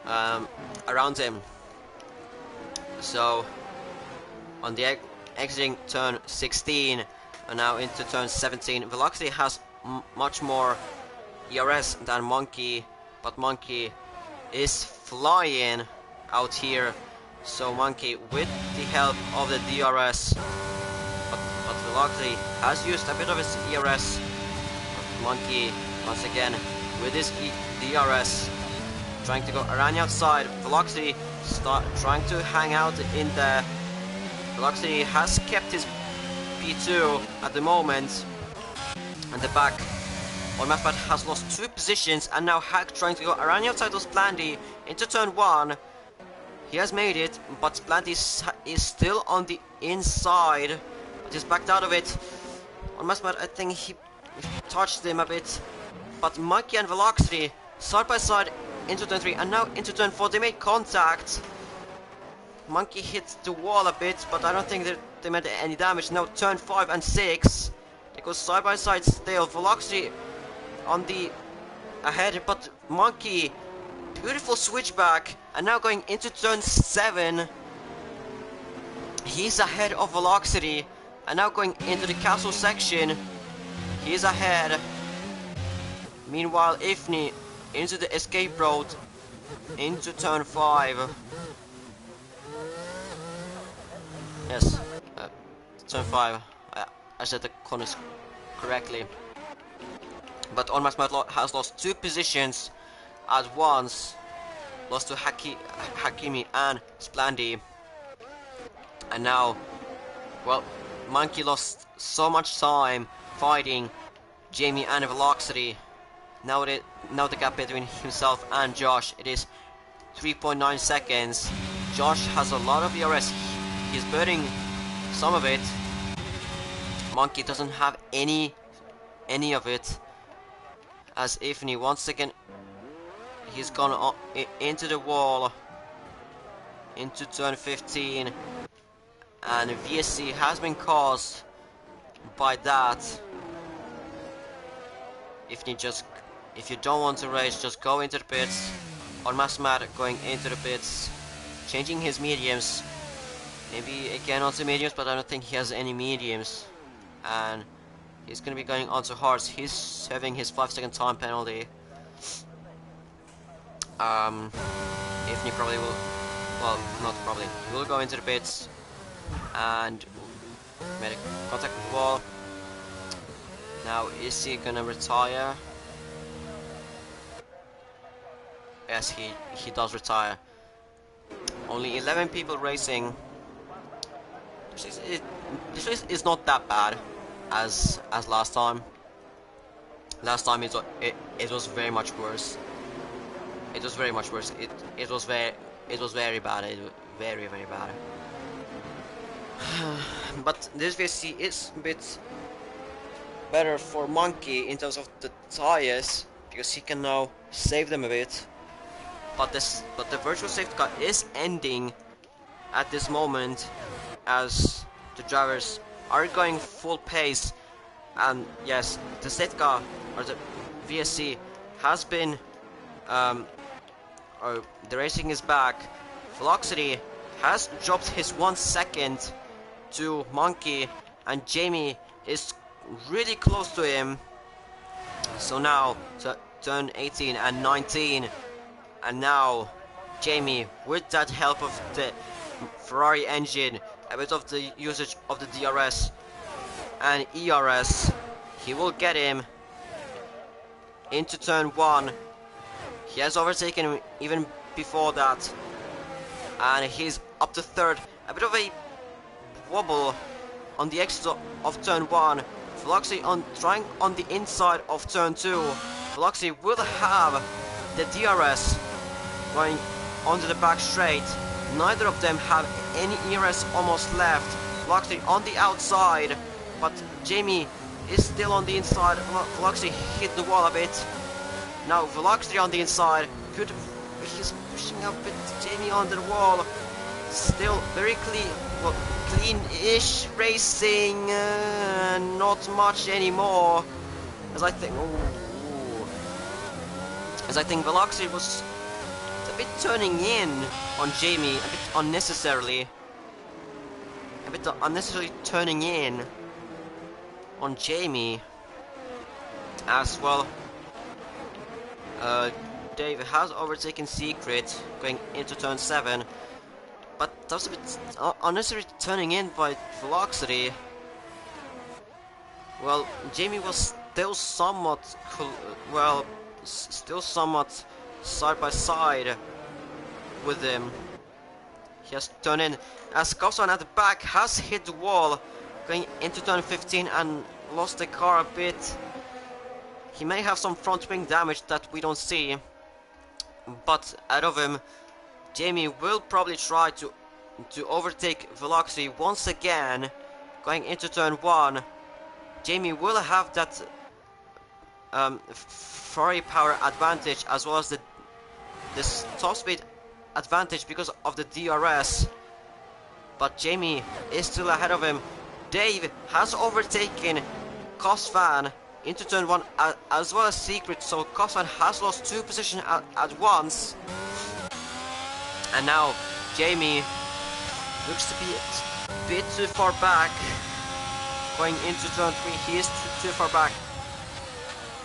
around him. So on the exiting turn 16 and now into turn 17, Velocity has much more ERS than Monkey, but Monkey is flying out here. So Monkey with the help of the DRS, but Velocity has used a bit of his ERS. Monkey once again with his DRS trying to go around the outside. Velocity trying to hang out in there. Velocity has kept his P2 at the moment. And the back on Mathmat has lost 2 positions, and now Hack trying to go around the outside of Splandy into turn 1. He has made it, but Splandy is still on the inside, but he's backed out of it. On Mathmat, I think he touched him a bit, but Monkey and Velocity side by side into turn 3, and now into turn 4. They made contact. Monkey hit the wall a bit, but I don't think that they made any damage. Now turn 5 and 6. They go side by side still. Velocity on the ahead, but Monkey, beautiful switchback, and now going into turn 7. He's ahead of Velocity, and now going into the castle section. He's ahead. Meanwhile, Ifni into the escape road into turn 5. Yes, turn 5. I said the corners correctly. But On Mathmat has lost 2 positions at once. Lost to Hakimi and Splandy. And now, well, Monkey lost so much time fighting Jamie and Velocity. Now the gap between himself and Josh, it is 3.9 seconds. Josh has a lot of ERS. He's burning some of it. Monkey doesn't have any of it. As Ifni once again, he's gone into the wall into turn 15, and VSC has been caused by that. If you don't want to race, just go into the pits. On Mathmat going into the pits, changing his mediums. Maybe again onto mediums, but I don't think he has any mediums. And he's gonna be going onto hards. He's having his 5-second time penalty. If he probably will, well, not probably, he will go into the pits and made a contact with the wall. Now, is he gonna retire? Yes, he does retire. Only 11 people racing. This race is not that bad as last time. Last time it was very much worse. It was very much worse. It was very bad. Very bad. But this VSC is a bit better for Monkey in terms of the tires, because he can now save them a bit. But the virtual safety car is ending at this moment, as the drivers are going full pace. And yes, the safety car, or the VSC, has been or the racing is back. Velocity has dropped his 1 second to Monkey, and Jamie is really close to him. So now turn 18 and 19, and now Jamie, with that help of the Ferrari engine, a bit of the usage of the DRS and ERS, he will get him into turn 1. He has overtaken him even before that, and he's up to third. A bit of a wobble on the exit of turn 1. Velocity trying on the inside of turn 2. Velocity will have the DRS going onto the back straight. Neither of them have any ERS almost left. Velocity on the outside, but Jamie is still on the inside. Velocity hit the wall a bit. Now Velocity on the inside. He's pushing up with Jamie on the wall. Still very clean. Well, clean-ish racing. Not much anymore. As I think Velocity was a bit turning in on Jamie, a bit unnecessarily. A bit unnecessarily turning in on Jamie as well. Dave has overtaken Secret going into turn 7, but that was a bit unnecessary turning in by Velocity. Well, Jamie was still somewhat side by side with him. He has turned in as Gosson at the back has hit the wall going into turn 15, and lost the car a bit. He may have some front wing damage that we don't see, but out of him, Jamie will probably try to overtake Velocity once again, going into turn 1. Jamie will have that Ferrari power advantage as well as this top speed advantage because of the DRS, but Jamie is still ahead of him. Dave has overtaken Cosvan into turn 1 as well as Secret, so Cosvan has lost 2 positions at once, and now Jamie looks to be a bit too far back going into turn 3. He is too far back.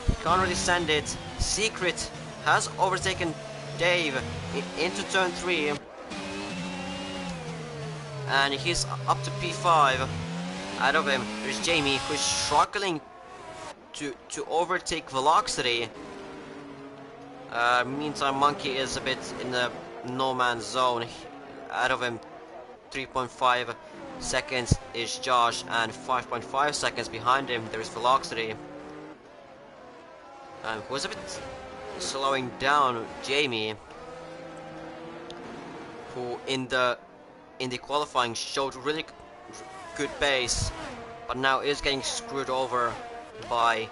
He can't really send it. Secret has overtaken Dave into turn 3, and he's up to P5. Out of him, there's Jamie, who's struggling to overtake Velocity. Meantime, Monkey is a bit in the no man's zone. Out of him, 3.5 seconds is Josh, and 5.5 seconds behind him there is Velocity, who's a bit slowing down Jamie, who in the qualifying showed really good pace, but now is getting screwed over by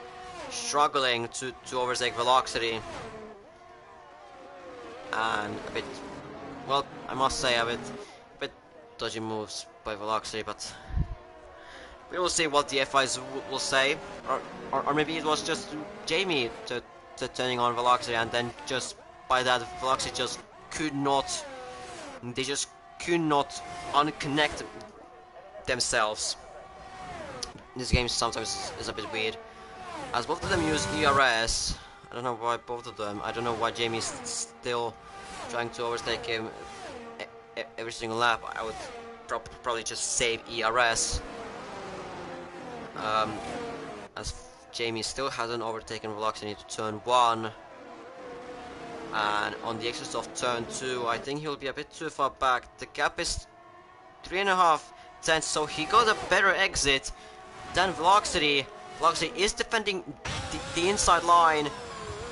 struggling to overtake Velocity, and a bit, well, I must say a bit dodgy moves by Velocity, but we will see what the FIs will say, or maybe it was just Jamie to turning on Velocity, and then just by that Velocity just could not unconnect themselves. This game sometimes is a bit weird, as both of them use ERS. I don't know why both of them. I don't know why Jamie's still trying to overtake him every single lap. I would probably just save ERS, as Jamie still hasn't overtaken Velocity into turn 1, and on the exit of turn 2 I think he'll be a bit too far back. The gap is 3.5 tenths, so he got a better exit than Velocity. Velocity is defending the inside line,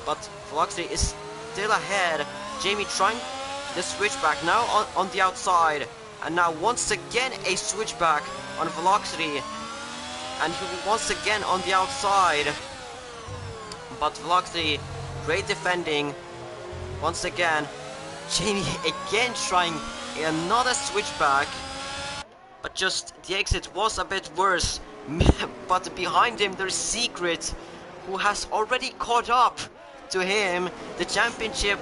but Velocity is still ahead. Jamie trying the switchback now on the outside, and now once again a switchback on Velocity, and he'll be once again on the outside, but Velocity great defending once again. Jamie again trying another switchback, but just the exit was a bit worse. But behind him there's Secret, who has already caught up to him. The championship,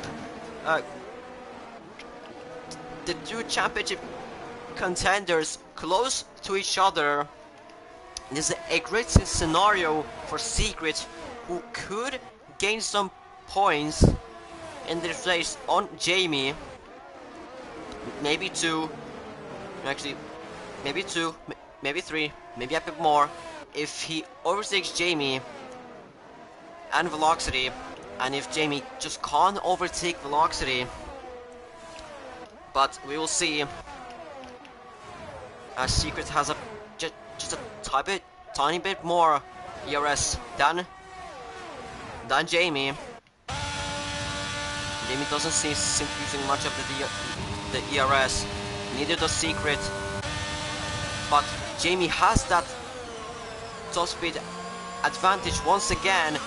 the 2 championship contenders close to each other. This is a great scenario for Secret, who could gain some points in this race on Jamie. Maybe 2, actually maybe 2, maybe 3, maybe a bit more, if he overtakes Jamie and Velocity, and if Jamie just can't overtake Velocity. But we will see. Secret has just a tiny bit more ERS than Jamie. Jamie doesn't seem using much of the ERS, neither does Secret, but Jamie has that top speed advantage once again.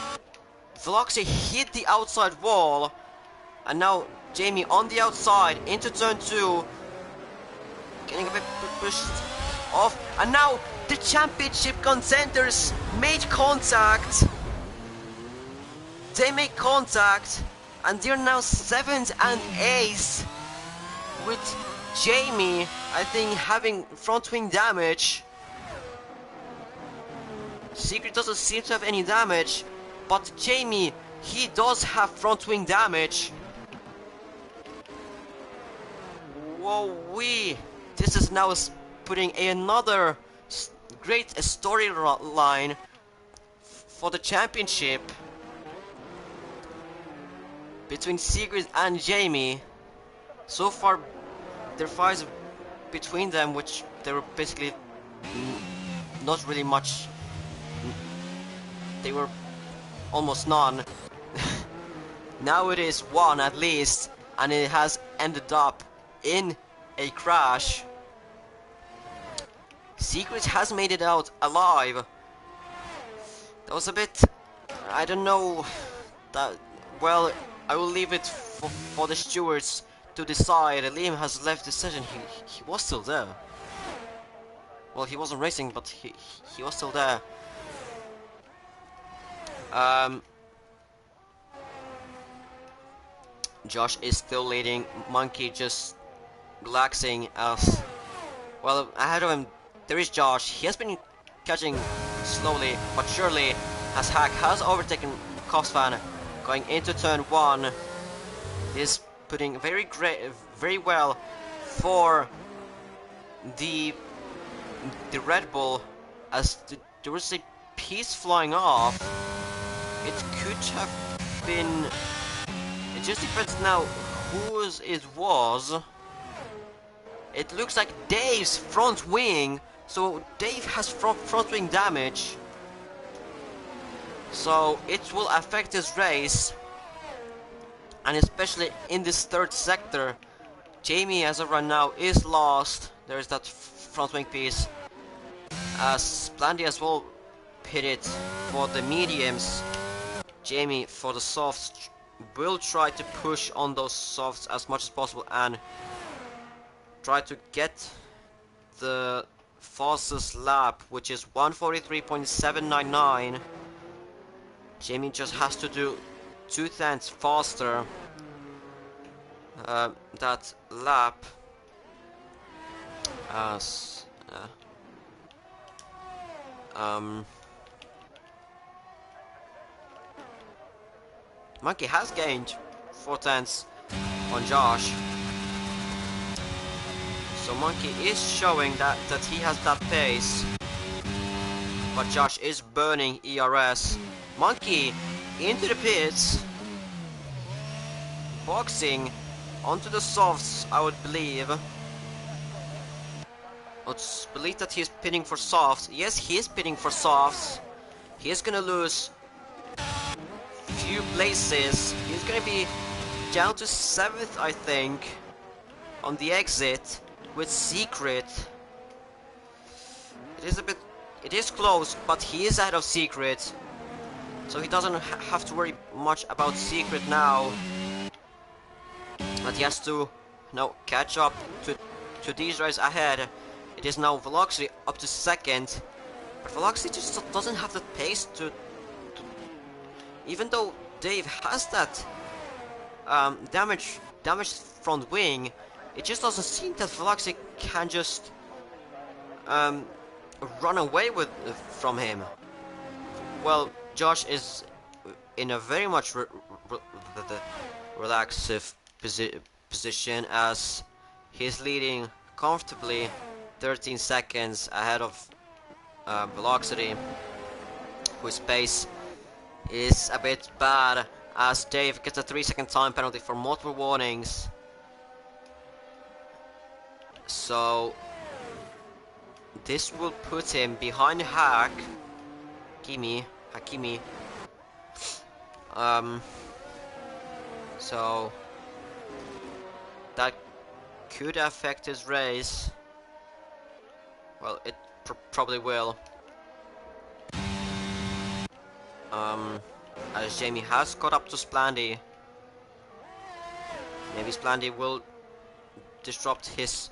Velocity hit the outside wall, and now Jamie on the outside into turn 2, getting a bit pushed off, and now the championship contenders made contact. They make contact, and they're now 7th and 8th, with Jamie, I think, having front wing damage. Secret doesn't seem to have any damage, but Jamie, he does have front wing damage. Whoa wee! This is now putting another great storyline for the championship between Secret and Jamie. So far, there are fights between them, which there were basically not really much they were almost none. Now it is one at least, and it has ended up in a crash. Secret has made it out alive. That was a bit, I don't know, that, well, I will leave it for the stewards to decide. Liam has left the session. He was still there. Well, he wasn't racing, but he was still there. Josh is still leading. Monkey just relaxing as well. Ahead of him there is Josh. He has been catching slowly but surely as Hack has overtaken Cosfan going into turn 1. Is putting very well for the Red Bull, as there was a piece flying off. It could have been, it just depends now whose it was. It looks like Dave's front wing, so Dave has front wing damage, so it will affect his race, and especially in this third sector. Jamie as of right now is lost. There's that front wing piece, as Blandy as well pitted for the mediums. Jamie for the softs will try to push on those softs as much as possible and try to get the fastest lap, which is 1:43.799. Jamie just has to do 2/10 faster that lap, as Monkey has gained 4/10 on Josh, so Monkey is showing that he has that pace, but Josh is burning ERS. Monkey into the pits, boxing onto the softs, I would believe. Let's believe that he's pitting for softs. Yes, he is pitting for softs. He is gonna lose few places. He's gonna be down to 7th, I think, on the exit with Secret. It is close, but he is ahead of Secret, so he doesn't have to worry much about Secret now. But he has to now catch up to these guys ahead. It is now Velocity up to 2nd, but Velocity just doesn't have the pace to even though Dave has that damaged front wing, it just doesn't seem that Velocity can just run away from him. Well, Josh is in a very much relaxive position, as he's leading comfortably 13 seconds ahead of Velocity, whose pace is a bit bad, as Dave gets a 3-second time penalty for multiple warnings. So this will put him behind Hakimi. So that could affect his race. Well, it probably will. As Jamie has caught up to Splandy. Maybe Splandy will disrupt his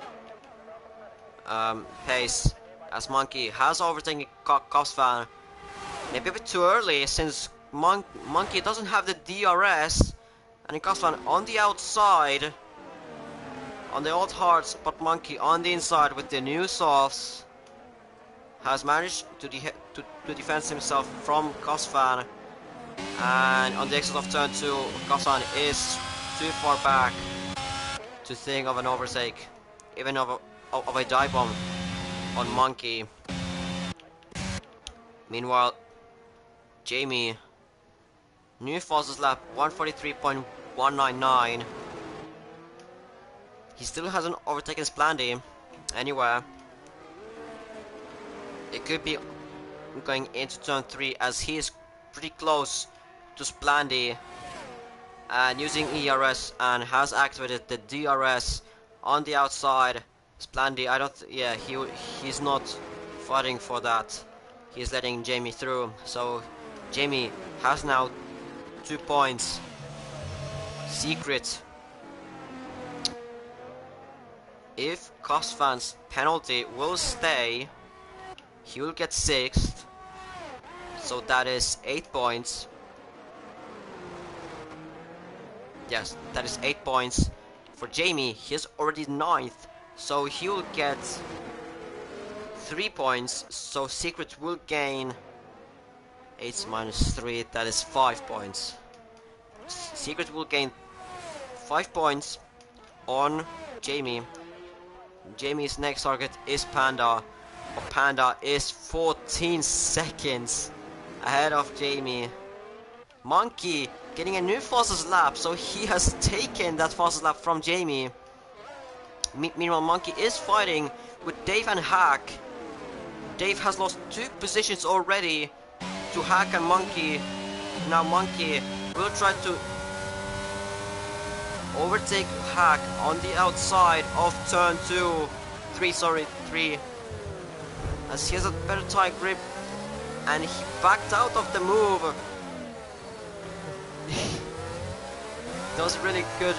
pace, as Monkey has overtaken Cosfan. Maybe a bit too early, since Monkey doesn't have the DRS, and Cosfan on the outside on the old hards, but Monkey on the inside with the new softs has managed to defend himself from Cosfan. And on the exit of turn 2, Cosfan is too far back to think of an overtake, even of a dive bomb on Monkey. Meanwhile, Jamie, new fastest lap 1:43.199. He still hasn't overtaken Splandy anywhere. It could be going into turn 3, as he is pretty close to Splandy and using ERS and has activated the DRS on the outside. Splandy, I don't, yeah, he's not fighting for that. He's letting Jamie through. So Jamie has now 2 points. Secret. If Kosfan's penalty will stay, he will get 6th. So that is 8 points. Yes, that is 8 points. For Jamie, he's already 9th. So he will get 3 points. So Secret will gain 8 minus 3, that is 5 points. Secret will gain 5 points on Jamie. Jamie's next target is Panda. But Panda is 14 seconds ahead of Jamie. Monkey getting a new fastest lap, so he has taken that fastest lap from Jamie. Meanwhile, Monkey is fighting with Dave and Hack. Dave has lost 2 positions already to Hack and Monkey. Now Monkey will try to overtake Hack on the outside of turn 3, as he has a better tire grip and he backed out of the move. That was really good,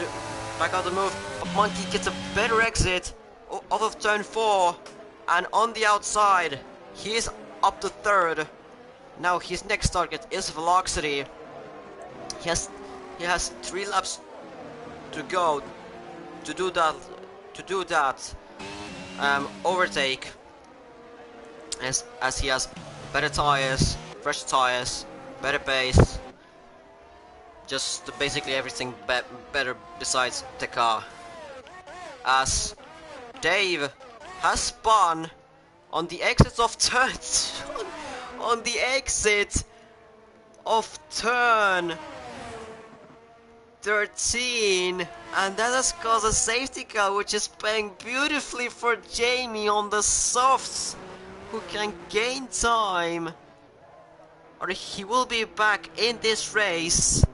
back out the move, but Monkey gets a better exit off of turn 4 and on the outside he is up to 3rd. Now his next target is Velocity. He has 3 laps to go to do that overtake, as he has better tires, fresh tires, better pace, just basically everything better besides the car. As Dave has spun on the exits of turn on the exit of turn 13, and that has caused a safety car, which is playing beautifully for Jamie on the softs, who can gain time, or he will be back in this race.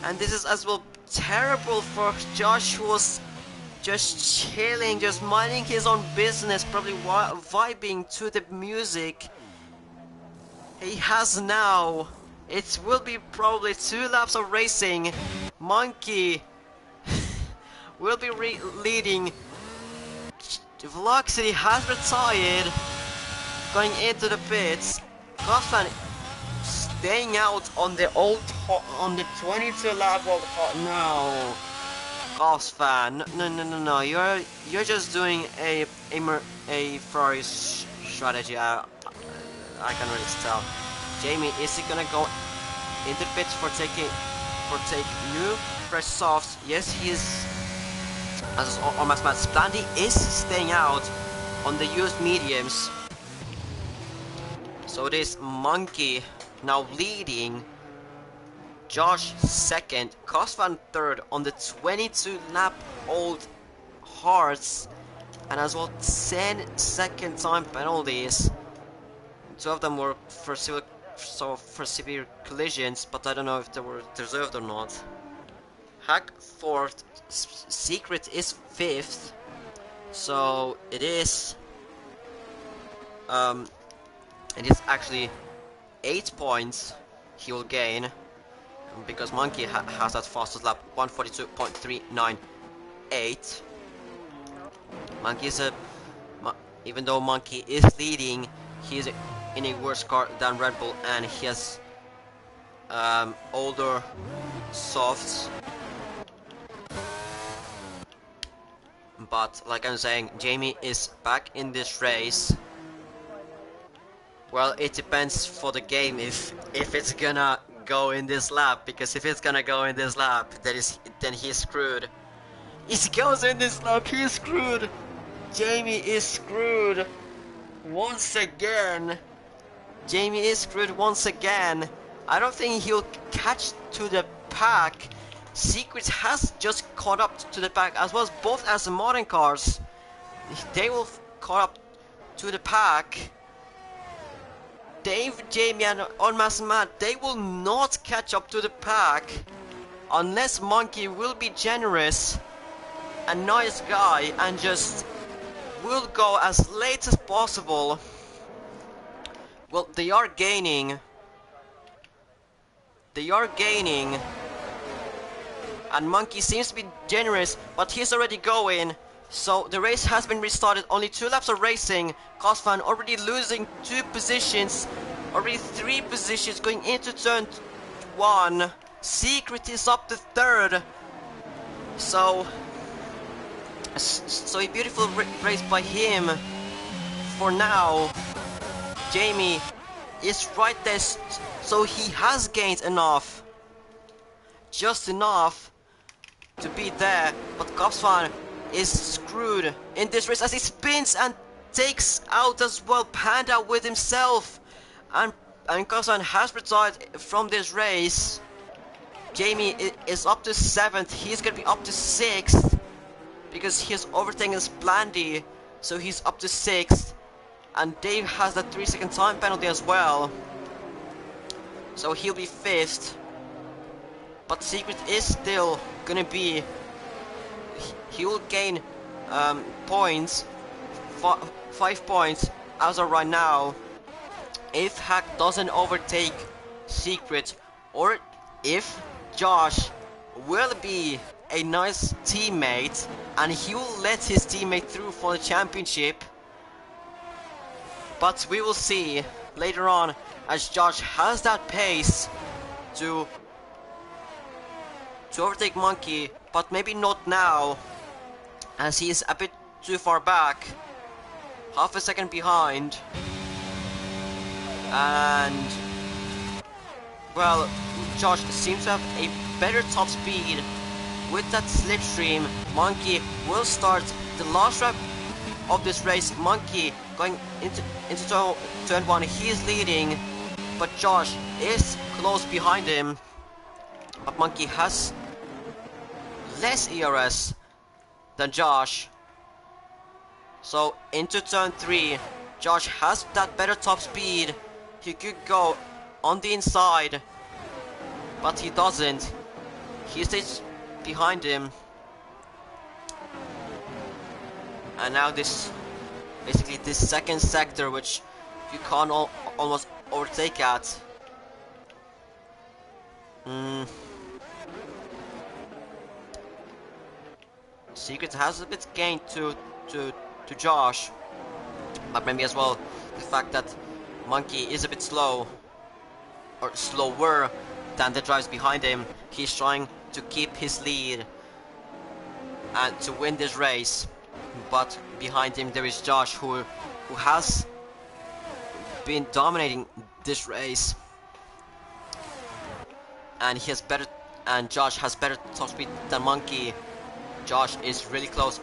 And this is as well terrible for Josh, who was just chilling, just minding his own business, probably vibing to the music. He has now, it will be probably 2 laps of racing. Monkey will be leading. Velocity has retired, going into the pits. Kosfan staying out on the 22 lap of no. Kosfan, no, you're just doing a Ferrari strategy. I can really tell. Jamie, is he gonna go into the pits for take new fresh softs? Yes, he is. As on my match, Splandy is staying out on the used mediums. So it is Monkey now leading, Josh 2nd, Kosfan 3rd on the 22 lap old hards, and as well 10-second time penalties. 2 of them were for severe collisions, but I don't know if they were deserved or not. Hack 4th, Secret is 5th, so it is actually 8 points he will gain, because Monkey has that fastest lap, 142.398. Monkey is even though Monkey is leading, he is in a worse car than Red Bull, and he has older softs. But like I'm saying, Jamie is back in this race. Well, it depends for the game if it's gonna go in this lap, because if it's gonna go in this lap, then he's screwed. If it goes in this lap, he's screwed. Jamie is screwed once again. Jamie is screwed once again. I don't think he'll catch to the pack. Secret has just caught up to the pack, as well as both as the modern cars. They will caught up to the pack. Dave, Jamie and Unmasked Matt, they will not catch up to the pack unless Monkey will be generous, a nice guy, and just will go as late as possible. Well, they are gaining. And Monkey seems to be generous, but he's already going. So the race has been restarted. Only 2 laps of racing. Cosfan already losing 2 positions. Already 3 positions going into turn 1. Secret is up to 3rd. So a beautiful race by him. For now, Jamie is right there, so he has gained enough. Just enough to be there, but Cosfan is screwed in this race as he spins and takes out as well Panda with himself. And Cosfan has retired from this race. Jamie is up to 7th, he's gonna be up to 6th because he has overtaken Splandy, so he's up to 6th. And Dave has that 3-second time penalty as well, so he'll be 5th. But Secret is still gonna be, he will gain points, 5 points as of right now, if Hack doesn't overtake Secret, or if Josh will be a nice teammate and he will let his teammate through for the championship. But we will see later on, as Josh has that pace to overtake Monkey, but maybe not now, as he is a bit too far back, half a second behind. And well, Josh seems to have a better top speed with that slipstream. Monkey will start the last lap of this race. Monkey going into turn 1, he is leading, but Josh is close behind him. But Monkey has less ERS than Josh. So into turn 3, Josh has that better top speed. He could go on the inside, but he doesn't. He stays behind him. And now this, basically this second sector, which you can't almost overtake at. Secret has a bit gained to Josh, but maybe as well the fact that Monkey is a bit slow, or slower than the drives behind him. He's trying to keep his lead and to win this race, but behind him there is Josh, who has been dominating this race, and he has better, and Josh has better top speed than Monkey. Josh is really close,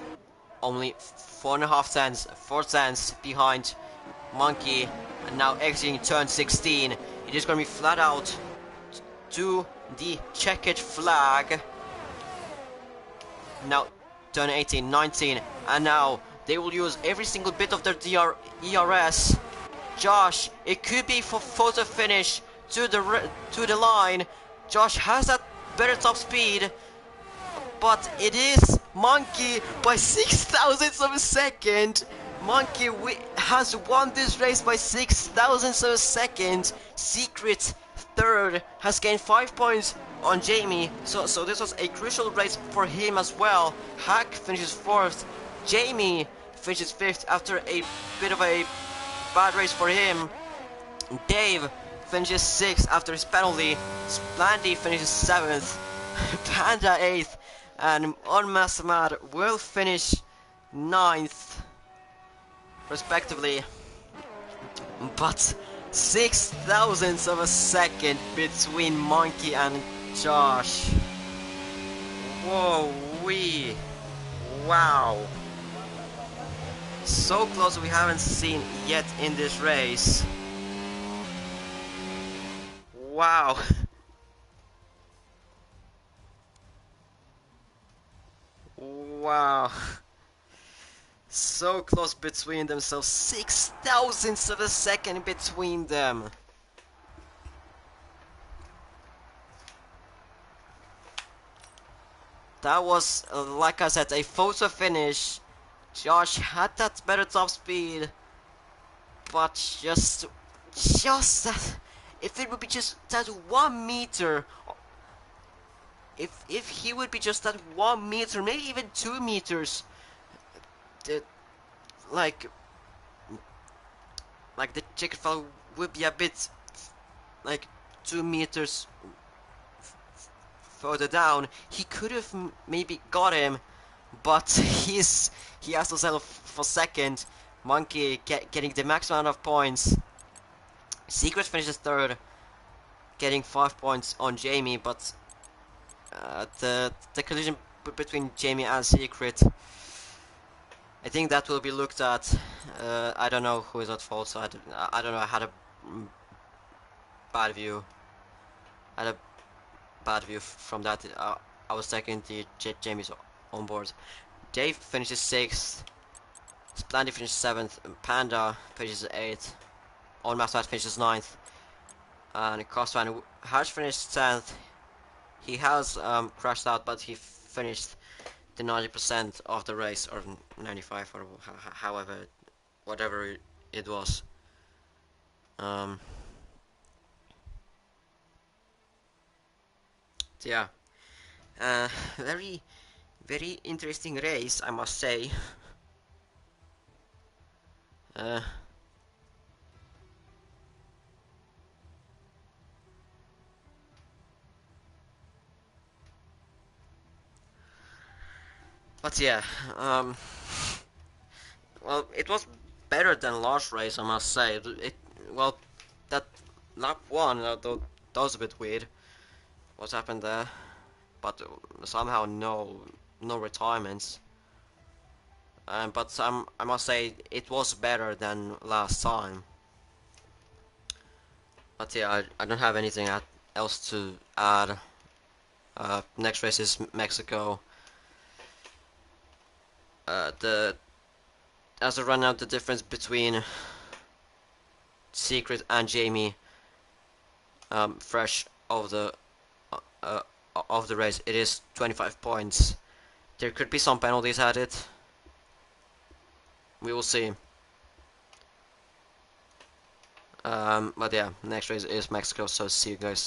only 4 cents behind Monkey, and now exiting turn 16. It is going to be flat out to the checkered flag. Now turn 18, 19, and now they will use every single bit of their ERS. Josh, it could be for photo finish to the line. Josh has that better top speed, but it is Monkey by 6 thousandths of a second. Monkey has won this race by 6 thousandths of a second. Secret third has gained 5 points on Jamie, so this was a crucial race for him as well. Hack finishes 4th. Jamie finishes 5th after a bit of a bad race for him. Dave finishes 6th after his penalty. Splandy finishes 7th. Panda 8th. And Unmasked Mad will finish 9th, respectively. But 6 thousandths of a second between Monkey and Josh. Whoa, wow. So close we haven't seen yet in this race. Wow. Wow. So close between them, so 6 thousandths of a second between them. That was, like I said, a photo finish. Josh had that better top speed, but just that, if it would be just that 1 meter, if he would be just that 1 meter, maybe even 2 meters, the, like the chicken fella would be a bit like 2 meters further down, he could have maybe got him, but he has to settle for second. Monkey getting the max amount of points. Secret finishes third, getting 5 points on Jamie, but the collision between Jamie and Secret, I think that will be looked at. I don't know who is at fault, so I don't know. I had a bad view. I had a bad view from that. I was taking the Jamie's on board. Dave finishes 6th. Splandy finishes 7th. Panda finishes 8th. On Master finishes 9th. And Costvan has finished 10th. He has crashed out, but he finished the 90% of the race, or 95, or however, whatever it was. Yeah. Very, very interesting race, I must say. But yeah, well, it was better than last race, I must say. Well, that lap one, that was a bit weird. What happened there? But somehow no retirements. But I must say it was better than last time. But yeah, I don't have anything else to add. Next race is Mexico. As a run out, the difference between Secret and Jamie, fresh uh, of the race, it is 25 points. There could be some penalties added. We will see. But yeah, next race is Mexico, so see you guys.